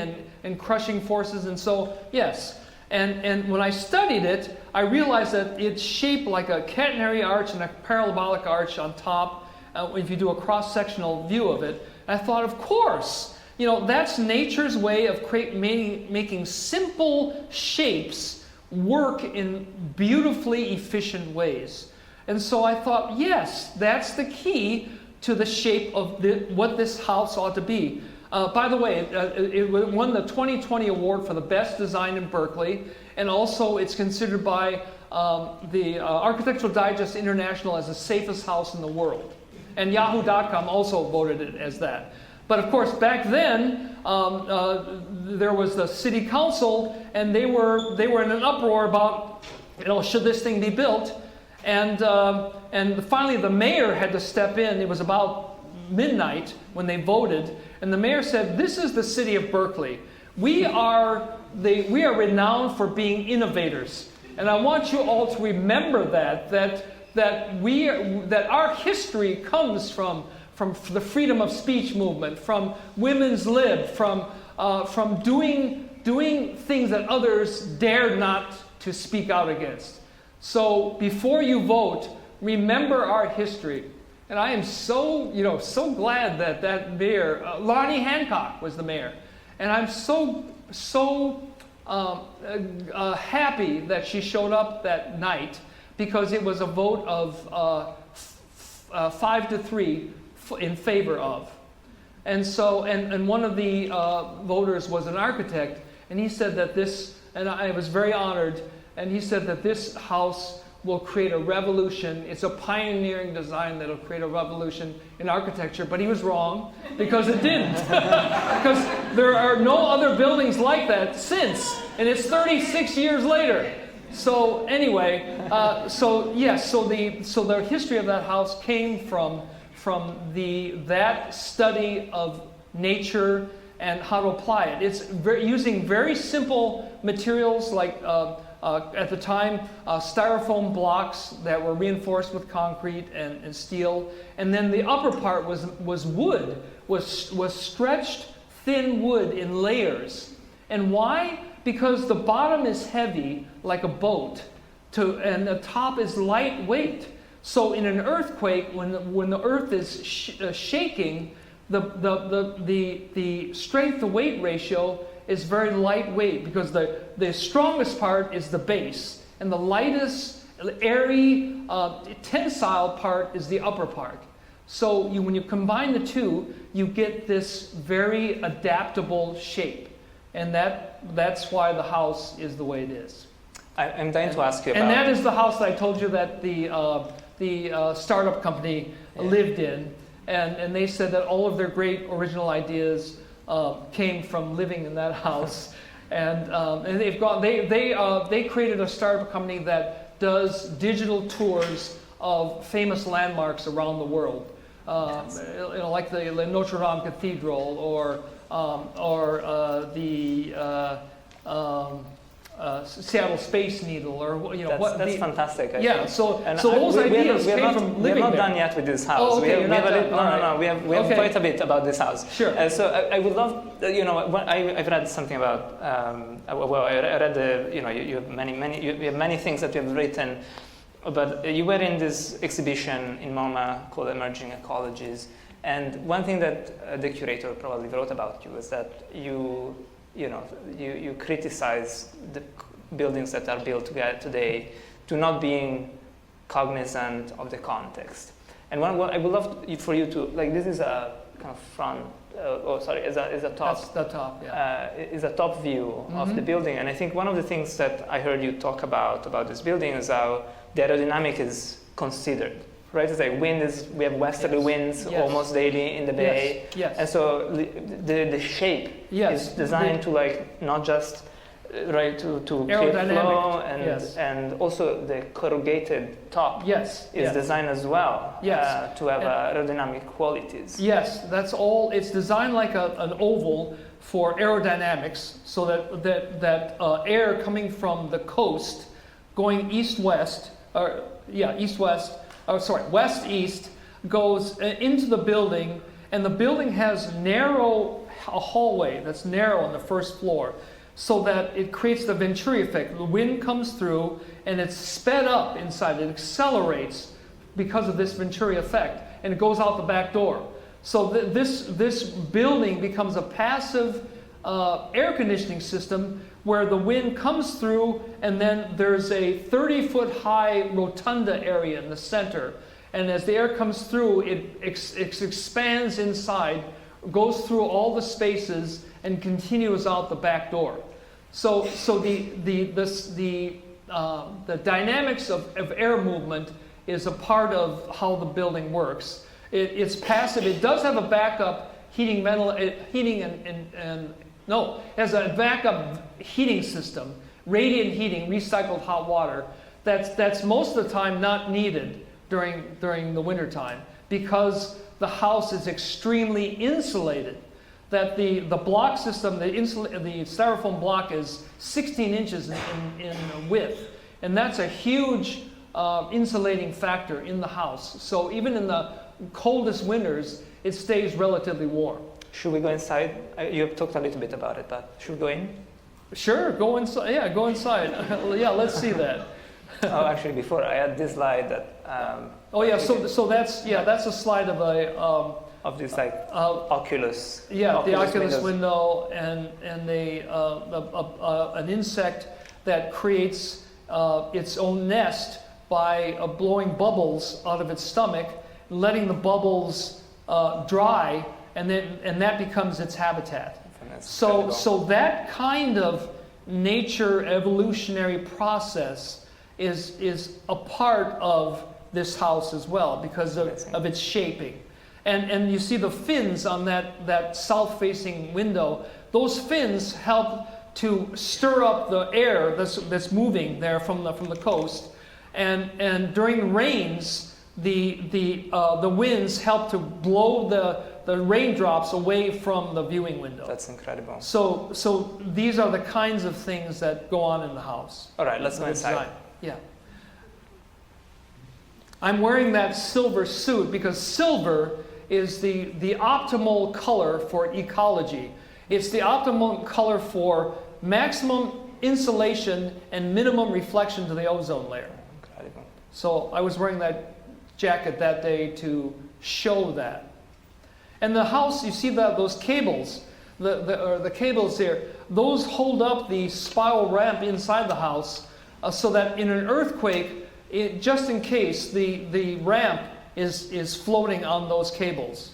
and crushing forces, and so yes. And when I studied it, I realized that it's shaped like a catenary arch and a parabolic arch on top, if you do a cross-sectional view of it. And I thought, of course, that's nature's way of making simple shapes work in beautifully efficient ways. And so I thought, yes, that's the key to the shape of what this house ought to be. By the way, it won the 2020 award for the best design in Berkeley, and also it's considered by the Architectural Digest International as the safest house in the world. And Yahoo.com also voted it as that. But of course, back then, there was the city council, and they were in an uproar about, should this thing be built? And finally, the mayor had to step in. It was about midnight when they voted, and the mayor said, "This is the city of Berkeley. We are renowned for being innovators, and I want you all to remember that our history comes from the freedom of speech movement, from women's lib, from doing things that others dared not to speak out against. So before you vote, remember our history." And I am so glad that mayor, Lonnie Hancock was the mayor. And I'm so happy that she showed up that night, because it was a vote of 5-3 in favor of. And so, and one of the voters was an architect, and he said that and I was very honored, and he said that this house will create a revolution. It's a pioneering design that'll create a revolution in architecture, but he was wrong, because it didn't. Because there are no other buildings like that since, and it's 36 years later. So anyway, so the history of that house came from that study of nature and how to apply it. It's using very simple materials like at the time styrofoam blocks that were reinforced with concrete and steel, and then the upper part was wood, was stretched thin wood in layers. And why? Because the bottom is heavy like a boat, and the top is lightweight. So in an earthquake, when the earth is shaking, the strength to weight ratio is very lightweight, because the strongest part is the base, and the lightest, airy, tensile part is the upper part. So when you combine the two, you get this very adaptable shape, and that's why the house is the way it is. I'm dying to ask you about. And that is the house that I told you that the startup company lived in, and they said that all of their great original ideas came from living in that house, and they created a startup company that does digital tours of famous landmarks around the world, like the Notre Dame Cathedral or the Seattle Space Needle, or That's fantastic. So those ideas came from living there. We're not done yet with this house. Oh, okay, we have Okay. quite a bit about this house. Sure. So I would love, I've read something about. I read the, you have many things that you have written, but you were in this exhibition in MoMA called Emerging Ecologies, and one thing that the curator probably wrote about you was that you criticize the buildings that are built today to not being cognizant of the context. And what I would love for you to, this is a kind of front, is a top. That's the top, yeah. Is a top view of the building. And I think one of the things that I heard you talk about this building is how the aerodynamic is considered. Right, it's like we have westerly winds almost daily in the bay, and so the shape is designed to not just to create flow, and also the corrugated top is designed as well to have aerodynamic qualities. Yes, that's all. It's designed like an oval for aerodynamics, so that air coming from the coast going east-west, west-east, goes into the building, and the building has a hallway that's narrow on the first floor, so that it creates the Venturi effect. The wind comes through, and it's sped up inside. It accelerates because of this Venturi effect, and it goes out the back door. So this building becomes a passive air conditioning system where the wind comes through, and then there's a 30-foot high rotunda area in the center. And as the air comes through, it expands inside, goes through all the spaces, and continues out the back door. So the dynamics of air movement is a part of how the building works. It's passive. It does have a backup it has a backup heating system, radiant heating, recycled hot water. That's most of the time not needed during the winter time, because the house is extremely insulated. That the block system, the styrofoam block is 16 inches in width, and that's a huge insulating factor in the house. So even in the coldest winters, it stays relatively warm. Should we go inside? You have talked a little bit about it, but should we go in? Sure, go inside. Yeah, go inside. Let's see that. Actually, before I had this slide that. So that's a slide of of this Oculus. Yeah, the Oculus windows. Window, and an insect that creates its own nest by blowing bubbles out of its stomach, letting the bubbles dry. And that becomes its habitat. So that kind of nature evolutionary process is a part of this house as well, because of its shaping. And you see the fins on that south-facing window. Those fins help to stir up the air that's moving there from the coast, and during the rains, the winds help to blow the raindrops away from the viewing window. That's incredible. So these are the kinds of things that go on in the house. All right, let's go inside. Design. Yeah. I'm wearing that silver suit because silver is the optimal color for ecology. It's the optimal color for maximum insulation and minimum reflection to the ozone layer. Incredible. So I was wearing that jacket that day to show that. And the house, you see those cables, the cables there, those hold up the spiral ramp inside the house so that in an earthquake, just in case, the ramp is floating on those cables.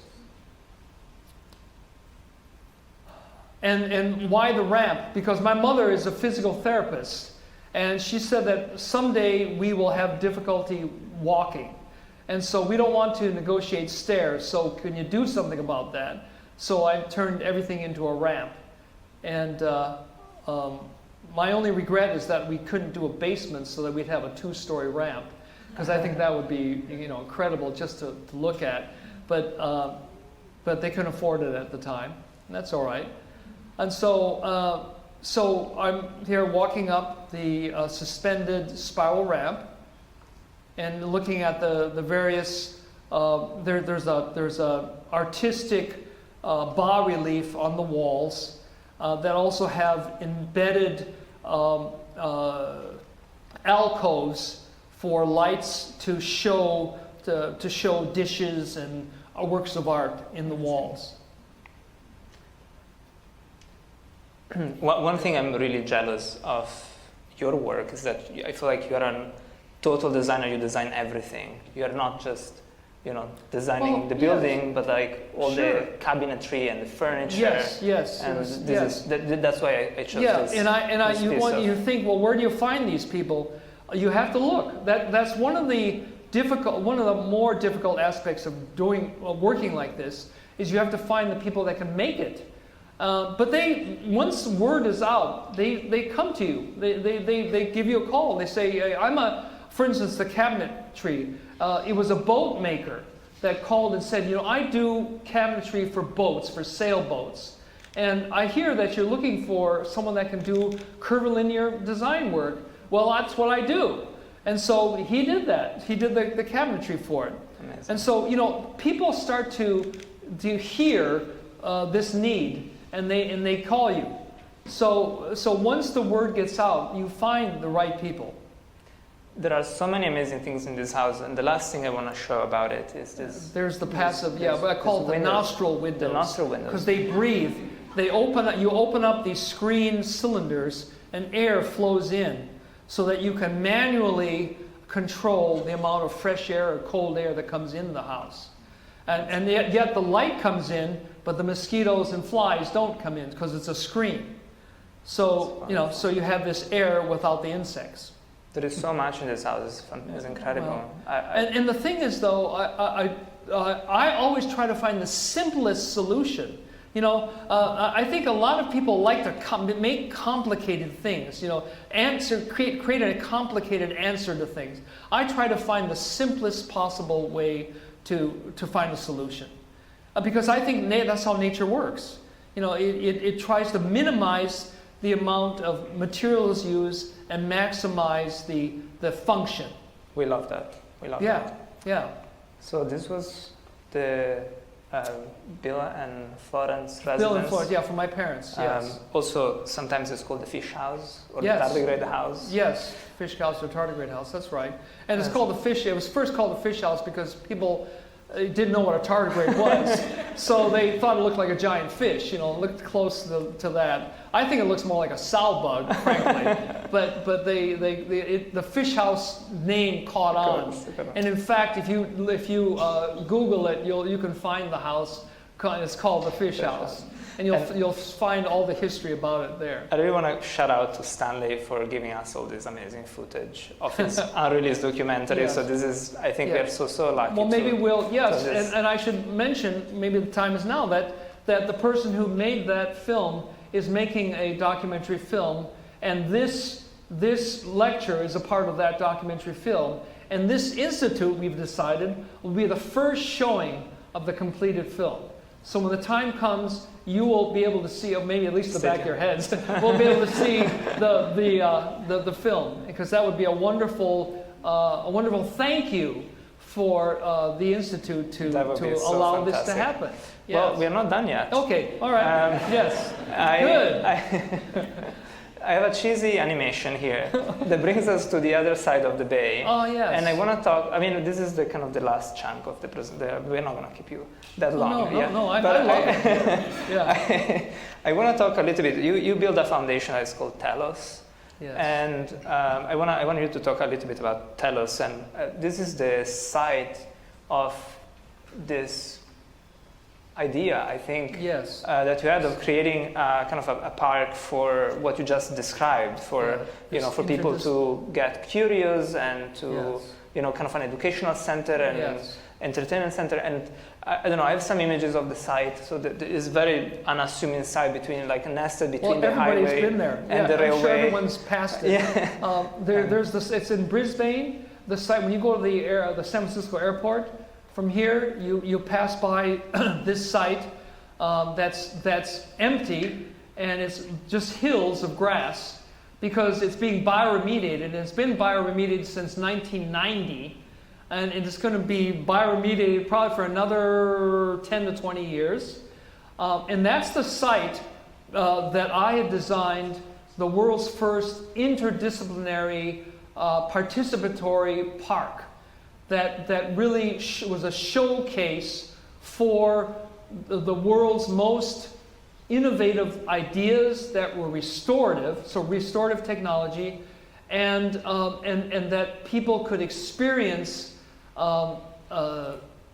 And why the ramp? Because my mother is a physical therapist, and she said that someday we will have difficulty walking. And so we don't want to negotiate stairs, so can you do something about that? So I turned everything into a ramp. And my only regret is that we couldn't do a basement so that we'd have a 2-story ramp, because I think that would be incredible just to look at. But they couldn't afford it at the time, and that's all right. And so I'm here walking up the suspended spiral ramp and looking at the various. There's a artistic bas relief on the walls that also have embedded alcoves for lights to show dishes and works of art in the walls. One thing I'm really jealous of your work is that I feel like you're a total designer. You design everything. You're not just, designing the building, but like all the cabinetry and the furniture. Yes. And yes. That's why I chose this. You think, well, where do you find these people? You have to look. That's one of the more difficult aspects of working like this is you have to find the people that can make it. But once word is out, they come to you. They give you a call. They say, for instance, the cabinetry. It was a boat maker that called and said, I do cabinetry for boats, for sailboats. And I hear that you're looking for someone that can do curvilinear design work. Well, that's what I do. And so he did that. He did the cabinetry for it. Amazing. And so, people start to hear this need. And they call you. So once the word gets out, you find the right people. There are so many amazing things in this house, and the last thing I want to show about it is this. There's the passive, but I call it the nostril windows. The nostril windows. Because they breathe. You open up these screen cylinders, and air flows in, so that you can manually control the amount of fresh air or cold air that comes in the house. And yet the light comes in, but the mosquitoes and flies don't come in because it's a screen. So you have this air without the insects. There is so much in this house. It's incredible. And the thing is, though, I always try to find the simplest solution. I think a lot of people like to make complicated things. Create a complicated answer to things. I try to find the simplest possible way to find a solution. Because I think that's how nature works. It tries to minimize the amount of materials used and maximize the function. We love that. Yeah. So this was the Bill and Florence residence. Bill and Florence, for my parents, yes. Also, sometimes it's called the fish house or Yes. the tardigrade house. Yes, fish house or tardigrade house, that's right. And it's called the fish, it was first called the fish house because people didn't know what a tardigrade was. So they thought it looked like a giant fish, looked close to that. I think it looks more like a sow bug, frankly. but the fish house name caught on. And in fact, if you Google it, you can find the house. It's called the Fish House. And you'll find all the history about it there. I really want to shout out to Stanley for giving us all this amazing footage of his unreleased documentary. Yes. So this is, I think we're so lucky. Well, maybe and I should mention, maybe the time is now, that the person who made that film is making a documentary film, and this lecture is a part of that documentary film. And this institute, we've decided, will be the first showing of the completed film. So when the time comes, you will be able to see, or maybe at least the back of your heads, we'll be able to see the film, because that would be a wonderful thank you for the institute to allow this to happen. Yes. Well, we're not done yet. Okay, all right. Yes. Good. I have a cheesy animation here that brings us to the other side of the bay. Oh, yes. And I want to talk, I mean, this is the kind of the last chunk of the presentation. We're not going to keep you that long. No, I love it. Yeah. I want to talk a little bit. You build a foundation that is called Telos. Yes. And I want you to talk a little bit about Telos. And this is the site of this idea, I think, yes. That you had of creating kind of a park for what you just described, for for people to get curious and to kind of an educational center and entertainment center. And I don't know, I have some images of the site, so that it's very unassuming site nested between the highway everybody's been there. And the railway. I'm sure everyone's passed it. There's this. It's in Brisbane. The site, when you go to the San Francisco airport. From here, you pass by this site that's empty, and it's just hills of grass because it's being bioremediated, and it's been bioremediated since 1990, and it's going to be bioremediated probably for another 10 to 20 years. And that's the site that I had designed, the world's first interdisciplinary participatory park. That really was a showcase for the world's most innovative ideas that were restorative, so restorative technology, and that people could experience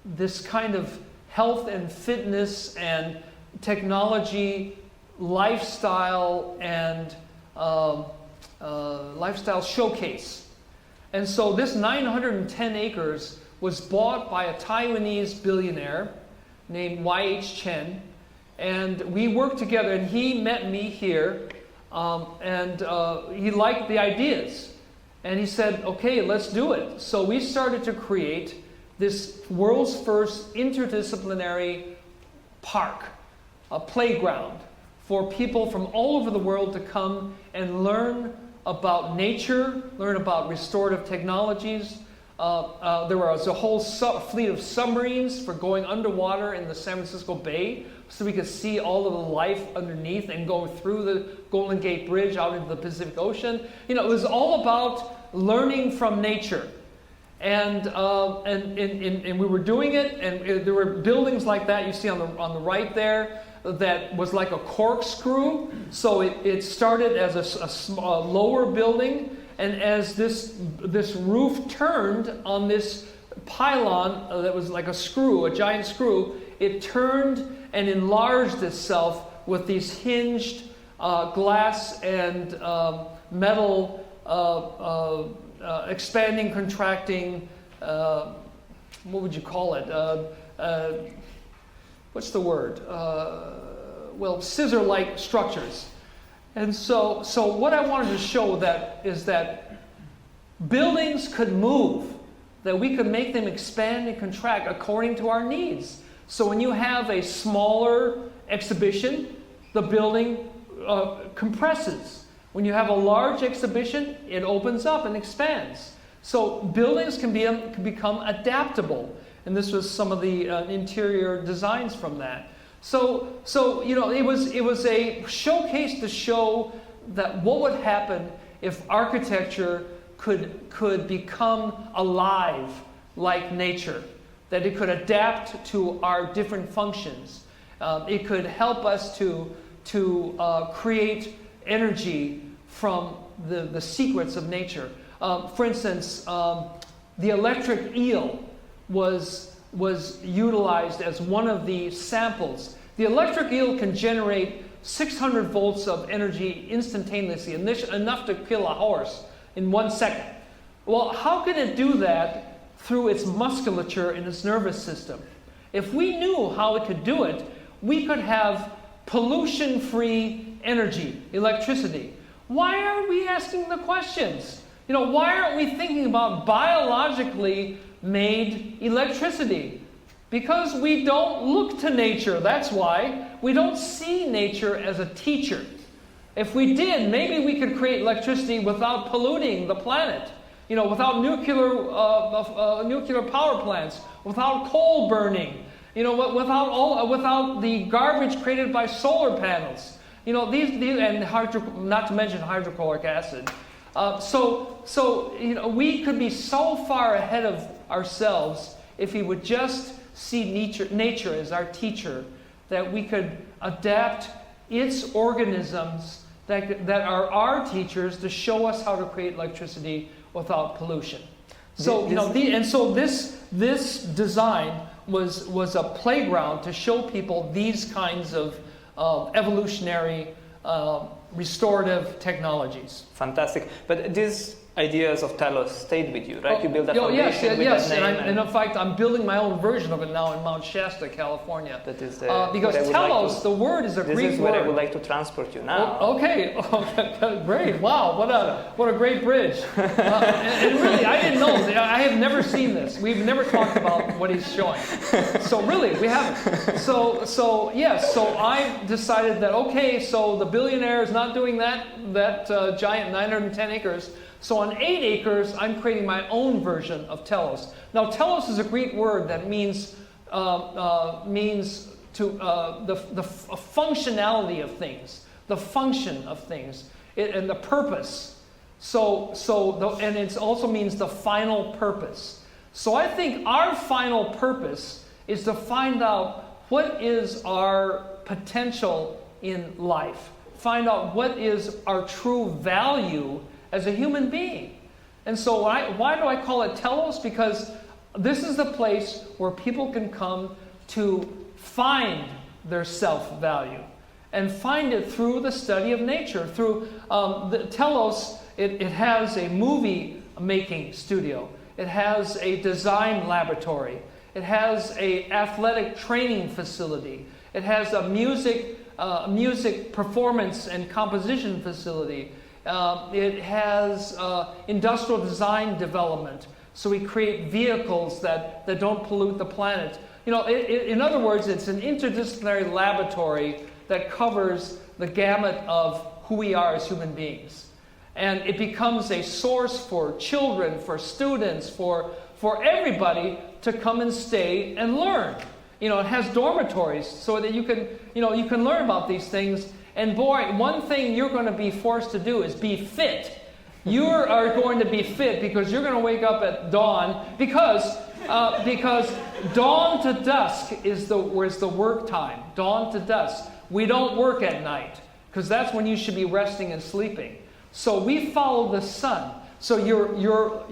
this kind of health and fitness and technology, lifestyle, and lifestyle showcase. And so this 910 acres was bought by a Taiwanese billionaire named Y.H. Chen. And we worked together, and he met me here, and he liked the ideas. And he said, okay, let's do it. So we started to create this world's first interdisciplinary park, a playground for people from all over the world to come and learn about nature, learn about restorative technologies. There was a whole fleet of submarines for going underwater in the San Francisco Bay so we could see all of the life underneath and go through the Golden Gate Bridge out into the Pacific Ocean. It was all about learning from nature. And we were doing it, and there were buildings like that you see on the right there that was like a corkscrew. So it started as a lower building, and as this roof turned on this pylon that was like a giant screw, it turned and enlarged itself with these hinged glass and metal expanding, contracting, what would you call it? What's the word? Scissor-like structures. And so what I wanted to show is that buildings could move, that we could make them expand and contract according to our needs. So when you have a smaller exhibition, the building compresses. When you have a large exhibition, it opens up and expands. So buildings can become adaptable. And this was some of the interior designs from that. So it was a showcase to show that what would happen if architecture could become alive like nature, that it could adapt to our different functions. It could help us to create energy from the secrets of nature. For instance, the electric eel was utilized as one of the samples. The electric eel can generate 600 volts of energy instantaneously, enough to kill a horse in 1 second. Well, how can it do that through its musculature and its nervous system? If we knew how it could do it, we could have pollution-free energy, electricity. Why aren't we asking the questions? Why aren't we thinking about biologically made electricity? Because we don't look to nature, that's why. We don't see nature as a teacher. If we did, maybe we could create electricity without polluting the planet. Without nuclear power plants, without coal burning, without the garbage created by solar panels. These and not to mention hydrochloric acid. We could be so far ahead of ourselves if we would just see nature as our teacher, that we could adapt its organisms that are our teachers to show us how to create electricity without pollution. So this design was a playground to show people these kinds of evolutionary restorative technologies. Fantastic. But these ideas of telos stayed with you, right? You built a foundation with that name. And in fact, I'm building my own version of it now in Mount Shasta, California. That is because telos, the word is a Greek word. This is where I would like to transport you now. Okay, great. Wow, what a great bridge. And really, I didn't know. I have never seen this. We've never talked about what he's showing. So really, we haven't. So I decided that, okay, so the billionaire is not doing that giant 910 acres. So on 8 acres, I'm creating my own version of telos. Now, telos is a Greek word that means the functionality of things, the function of things, and the purpose. And it also means the final purpose. So I think our final purpose is to find out what is our potential in life, find out what is our true value as a human being. And so why do I call it telos? Because this is the place where people can come to find their self-value and find it through the study of nature. Through the telos, it has a movie making studio. It has a design laboratory. It has an athletic training facility. It has a music performance and composition facility. It has industrial design development, so we create vehicles that don't pollute the planet. In other words, it's an interdisciplinary laboratory that covers the gamut of who we are as human beings. And it becomes a source for children, for students, for everybody to come and stay and learn. It has dormitories so that you can learn about these things. And boy, one thing you're going to be forced to do is be fit. You are going to be fit because you're going to wake up at dawn because dawn to dusk is the work time. Dawn to dusk. We don't work at night because that's when you should be resting and sleeping. So we follow the sun. So your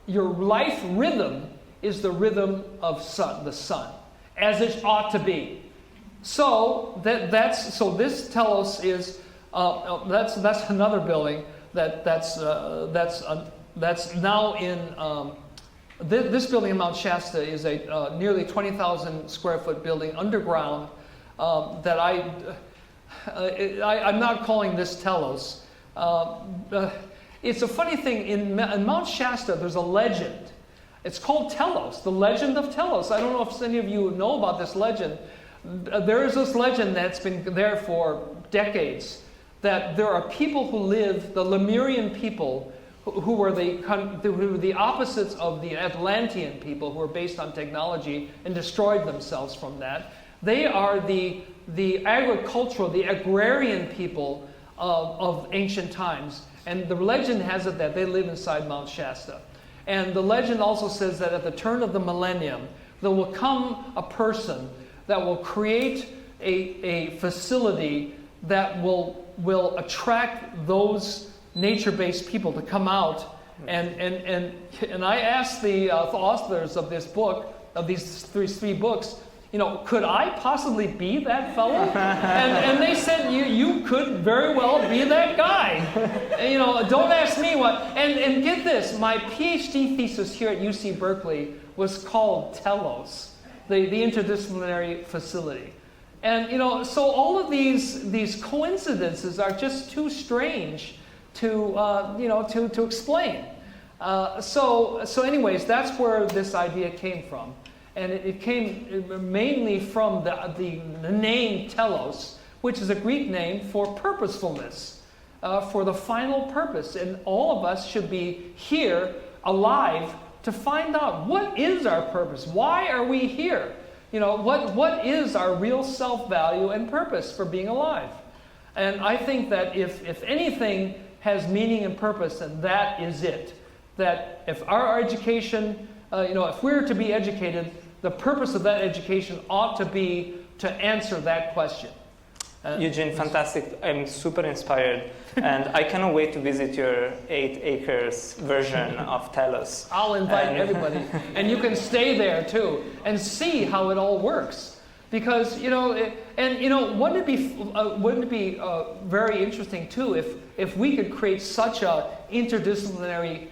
life rhythm is the rhythm of the sun, as it ought to be. So this telos is that's another building that's now in this building in Mount Shasta is a nearly 20,000 square foot building underground that I'm not calling this telos. It's a funny thing in Mount Shasta. There's a legend. It's called Telos, the legend of Telos. I don't know if any of you know about this legend. There is this legend that's been there for decades, that there are people who live, the Lemurian people, who were the opposites of the Atlantean people, who were based on technology and destroyed themselves from that. They are the agricultural, the agrarian people of ancient times. And the legend has it that they live inside Mount Shasta. And the legend also says that at the turn of the millennium, there will come a person that will create a facility that will attract those nature-based people to come out. And I asked the authors of this book, of these three books, could I possibly be that fellow? And they said, you could very well be that guy. Don't ask me what. And get this, my PhD thesis here at UC Berkeley was called Telos, the interdisciplinary facility. And so all of these coincidences are just too strange to to explain. So anyways, that's where this idea came from, and it came mainly from the name telos, which is a Greek name for purposefulness, for the final purpose, and all of us should be here, alive, to find out what is our purpose. Why are we here? What is our real self-value and purpose for being alive? And I think that if anything has meaning and purpose, then that is it. That if our education, if we're to be educated, the purpose of that education ought to be to answer that question. Eugene, fantastic. I'm super inspired. And I cannot wait to visit your 8 acres version of Telos. I'll invite everybody. And you can stay there too and see how it all works. Because, wouldn't it be very interesting too if we could create such a interdisciplinary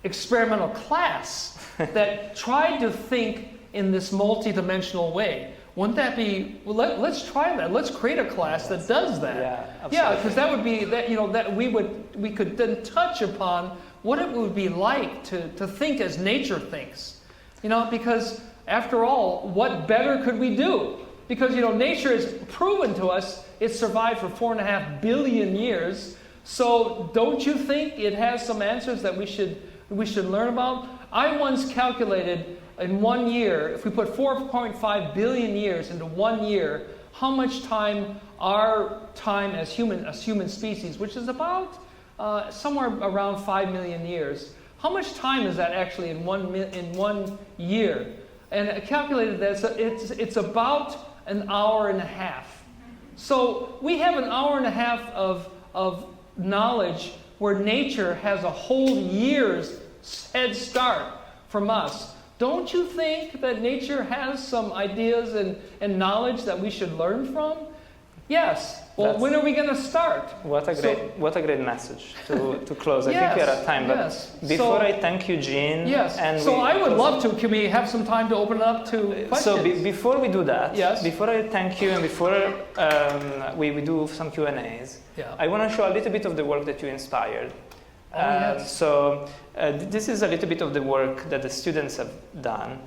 experimental class that tried to think in this multidimensional way? Wouldn't that be? Well, let's try that. Let's create a class that does that. Yeah, absolutely. Yeah, because that would be that that we could then touch upon what it would be like to think as nature thinks. Because after all, what better could we do? Because nature has proven to us it survived for 4.5 billion years. So don't you think it has some answers that we should learn about? I once calculated, in 1 year, if we put 4.5 billion years into 1 year, how much time our time as human species, which is about somewhere around 5 million years, how much time is that actually in 1 year? And I calculated that it's about an hour and a half. So we have an hour and a half of knowledge where nature has a whole year's head start from us. Don't you think that nature has some ideas and knowledge that we should learn from? Yes. Well, when are we going to start? What a great message to close. I think we are at time. But before I thank Eugene, I would love to. Can we have some time to open it up to questions? So before we do that, before I thank you and before we do some Q&As, I want to show a little bit of the work that you inspired. This is a little bit of the work that the students have done.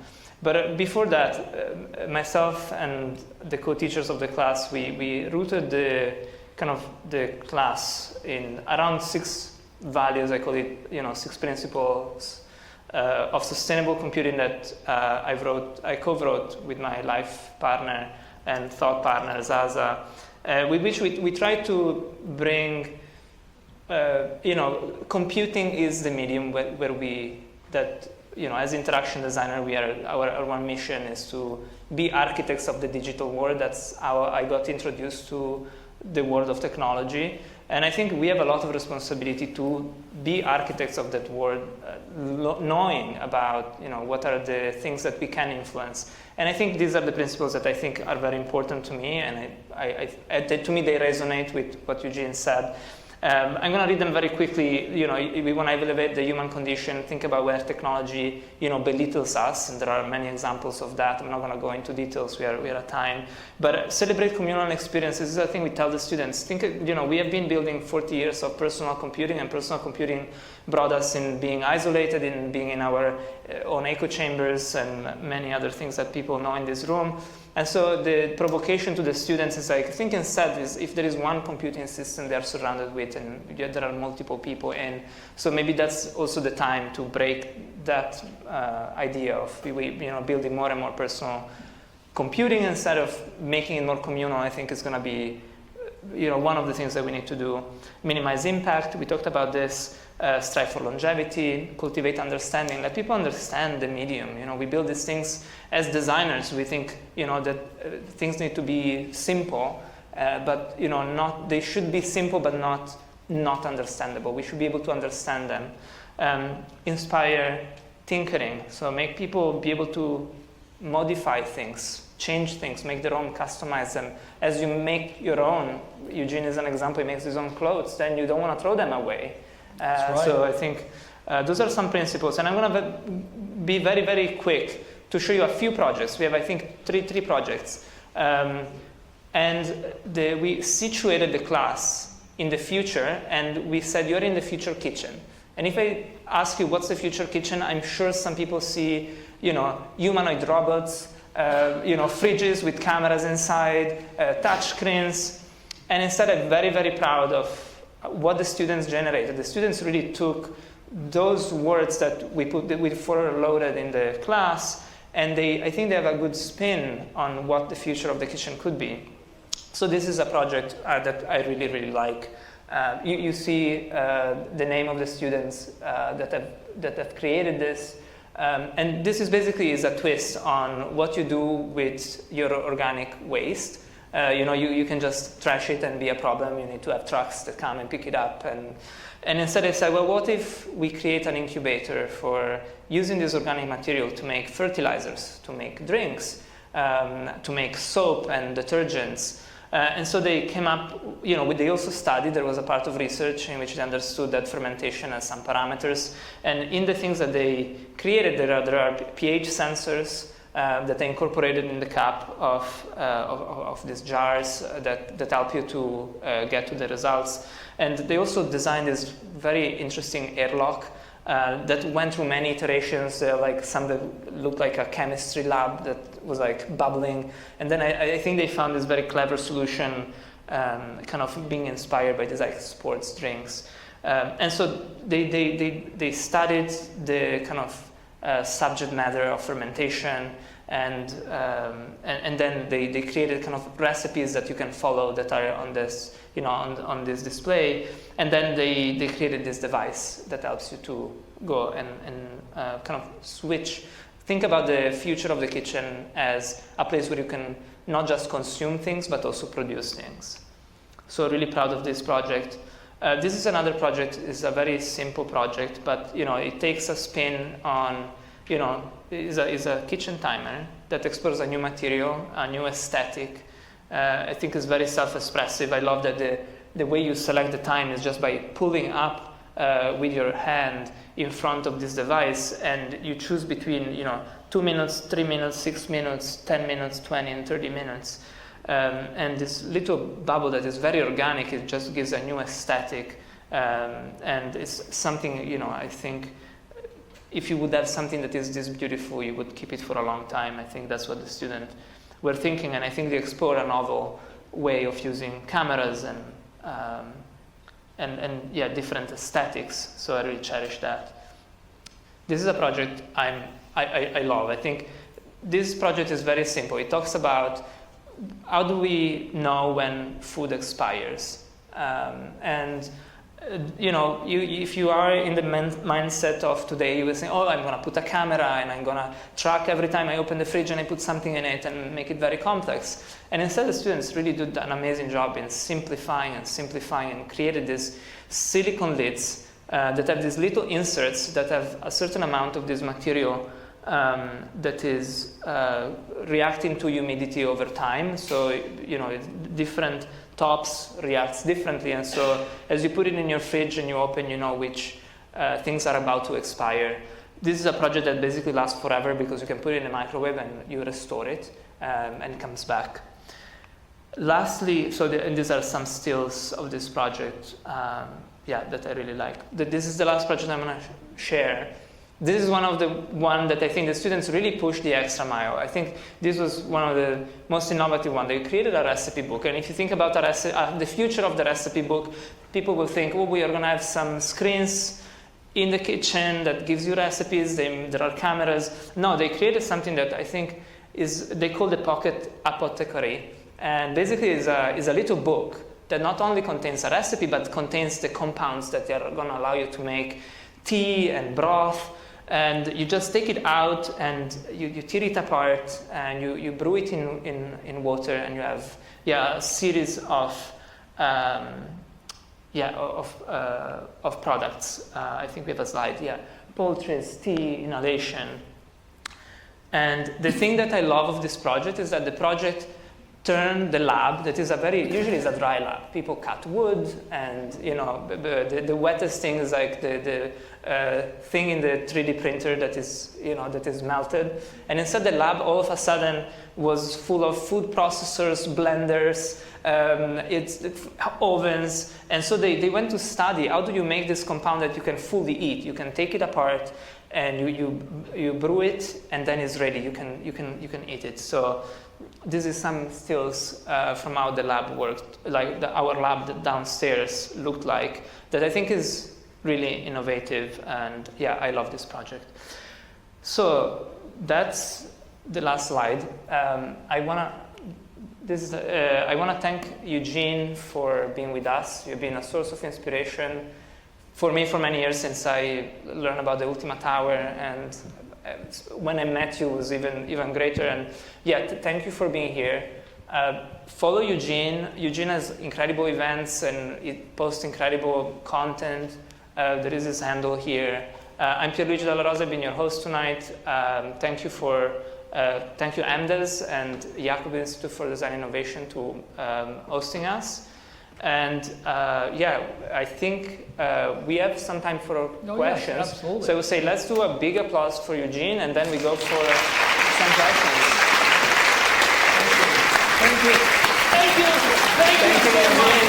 But before that, myself and the co-teachers of the class, we rooted the class in around 6 values. I call it, 6 principles of sustainable computing that I co-wrote with my life partner and thought partner Zaza, with which we try to bring. Computing is the medium where as interaction designer, our one mission is to be architects of the digital world. That's how I got introduced to the world of technology. And I think we have a lot of responsibility to be architects of that world, knowing about, what are the things that we can influence. And I think these are the principles that I think are very important to me. And to me, they resonate with what Eugene said. I'm going to read them very quickly. We want to elevate the human condition, think about where technology, belittles us, and there are many examples of that. I'm not going to go into details. We are at time. But celebrate communal experiences is a thing we tell the students. We have been building 40 years of personal computing, and personal computing brought us in being isolated, in being in our own echo chambers, and many other things that people know in this room. And so the provocation to the students is think instead is if there is one computing system they are surrounded with and there are multiple people in. So maybe that's also the time to break that idea of building more and more personal computing instead of making it more communal. I think is going to be one of the things that we need to do. Minimize impact. We talked about this. Strive for longevity, cultivate understanding, let people understand the medium. We build these things as designers. We think, that things need to be simple, but they should be simple, but not understandable. We should be able to understand them. Inspire tinkering, so make people be able to modify things, change things, make their own, customize them. As you make your own, Eugene is an example. He makes his own clothes. Then you don't want to throw them away. Right. So I think those are some principles, and I'm going to be very, very quick to show you a few projects. We have, I think, three projects, and And we situated the class in the future, and we said, you're in the future kitchen. And if I ask you what's the future kitchen, I'm sure some people see, humanoid robots, fridges with cameras inside, touch screens. And instead, I'm very, very proud of what the students generated. The students really took those words that we forward-loaded in the class, and I think they have a good spin on what the future of the kitchen could be. So this is a project that I really, really like. You see the name of the students that have created this. And this is basically a twist on what you do with your organic waste. You can just trash it and be a problem. You need to have trucks that come and pick it up. And instead I said, well, what if we create an incubator for using this organic material to make fertilizers, to make drinks, to make soap and detergents. And so they came up, they also studied, there was a part of research in which they understood that fermentation has some parameters. And in the things that they created, there are pH sensors that they incorporated in the cap of these jars that help you to get to the results. And they also designed this very interesting airlock that went through many iterations, like some that looked like a chemistry lab that was like bubbling. And then I think they found this very clever solution, kind of being inspired by these like sports drinks. And so they studied the kind of subject matter of fermentation, and then they created kind of recipes that you can follow that are on this, on this display. And then they created this device that helps you to go and kind of switch. Think about the future of the kitchen as a place where you can not just consume things, but also produce things. So really proud of this project. This is another project. It's a very simple project, but it takes a spin on, is a kitchen timer that explores a new material, a new aesthetic. I think it's very self-expressive. I love that the way you select the time is just by pulling up with your hand in front of this device, and you choose between 2 minutes, 3 minutes, 6 minutes, 10 minutes, 20 and 30 minutes. And this little bubble that is very organic, it just gives a new aesthetic, and it's something, I think if you would have something that is this beautiful, you would keep it for a long time. I think that's what the students were thinking, and I think they explored a novel way of using cameras and different aesthetics. So I really cherish that. This is a project I love. I think this project is very simple. It talks about how do we know when food expires, if you are in the mindset of today, you will say, I'm going to put a camera and I'm going to track every time I open the fridge and I put something in it and make it very complex. And instead, the students really did an amazing job in simplifying and created these silicone lids that have these little inserts that have a certain amount of this material that is reacting to humidity over time. So, different tops reacts differently, and so as you put it in your fridge and you open, which things are about to expire. This is a project that basically lasts forever because you can put it in the microwave and you restore it, and it comes back. Lastly, and these are some stills of this project, that I really like. This is the last project I'm going to share. This is one that I think the students really pushed the extra mile. I think this was one of the most innovative ones. They created a recipe book, and if you think about the future of the recipe book, people will think, we are going to have some screens in the kitchen that gives you recipes. There are cameras. No, they created something that I think they call the pocket apothecary, and basically is a little book that not only contains a recipe but contains the compounds that are going to allow you to make tea and broth. And you just take it out and you tear it apart and you brew it in water, and you have a series of products. I think we have a slide. Poultice, tea, inhalation. And the thing that I love of this project is that the project turn the lab, that is usually is a dry lab. People cut wood, and the wettest thing is like the thing in the 3D printer that is melted. And instead the lab all of a sudden was full of food processors, blenders, ovens. And so they went to study, how do you make this compound that you can fully eat? You can take it apart and you brew it, and then it's ready. You can eat it. So this is some stills from how the lab worked, like our lab downstairs looked like, that I think is really innovative, and yeah, I love this project. So that's the last slide. I wanna thank Eugene for being with us. You've been a source of inspiration for me for many years since I learned about the Ultima Tower, and when I met you was even greater. And yeah, thank you for being here. Follow Eugene. Eugene has incredible events and he posts incredible content. There is his handle here. I'm Pierluigi Dalla Rosa. I've been your host tonight. Thank you MDes and Jakob Institute for Design Innovation to hosting us. And I think we have some time for questions. Yes, absolutely. So I would say let's do a big applause for Eugene, and then we go for some questions. Thank you. Thank you. Thank you. Thank you, Eugene.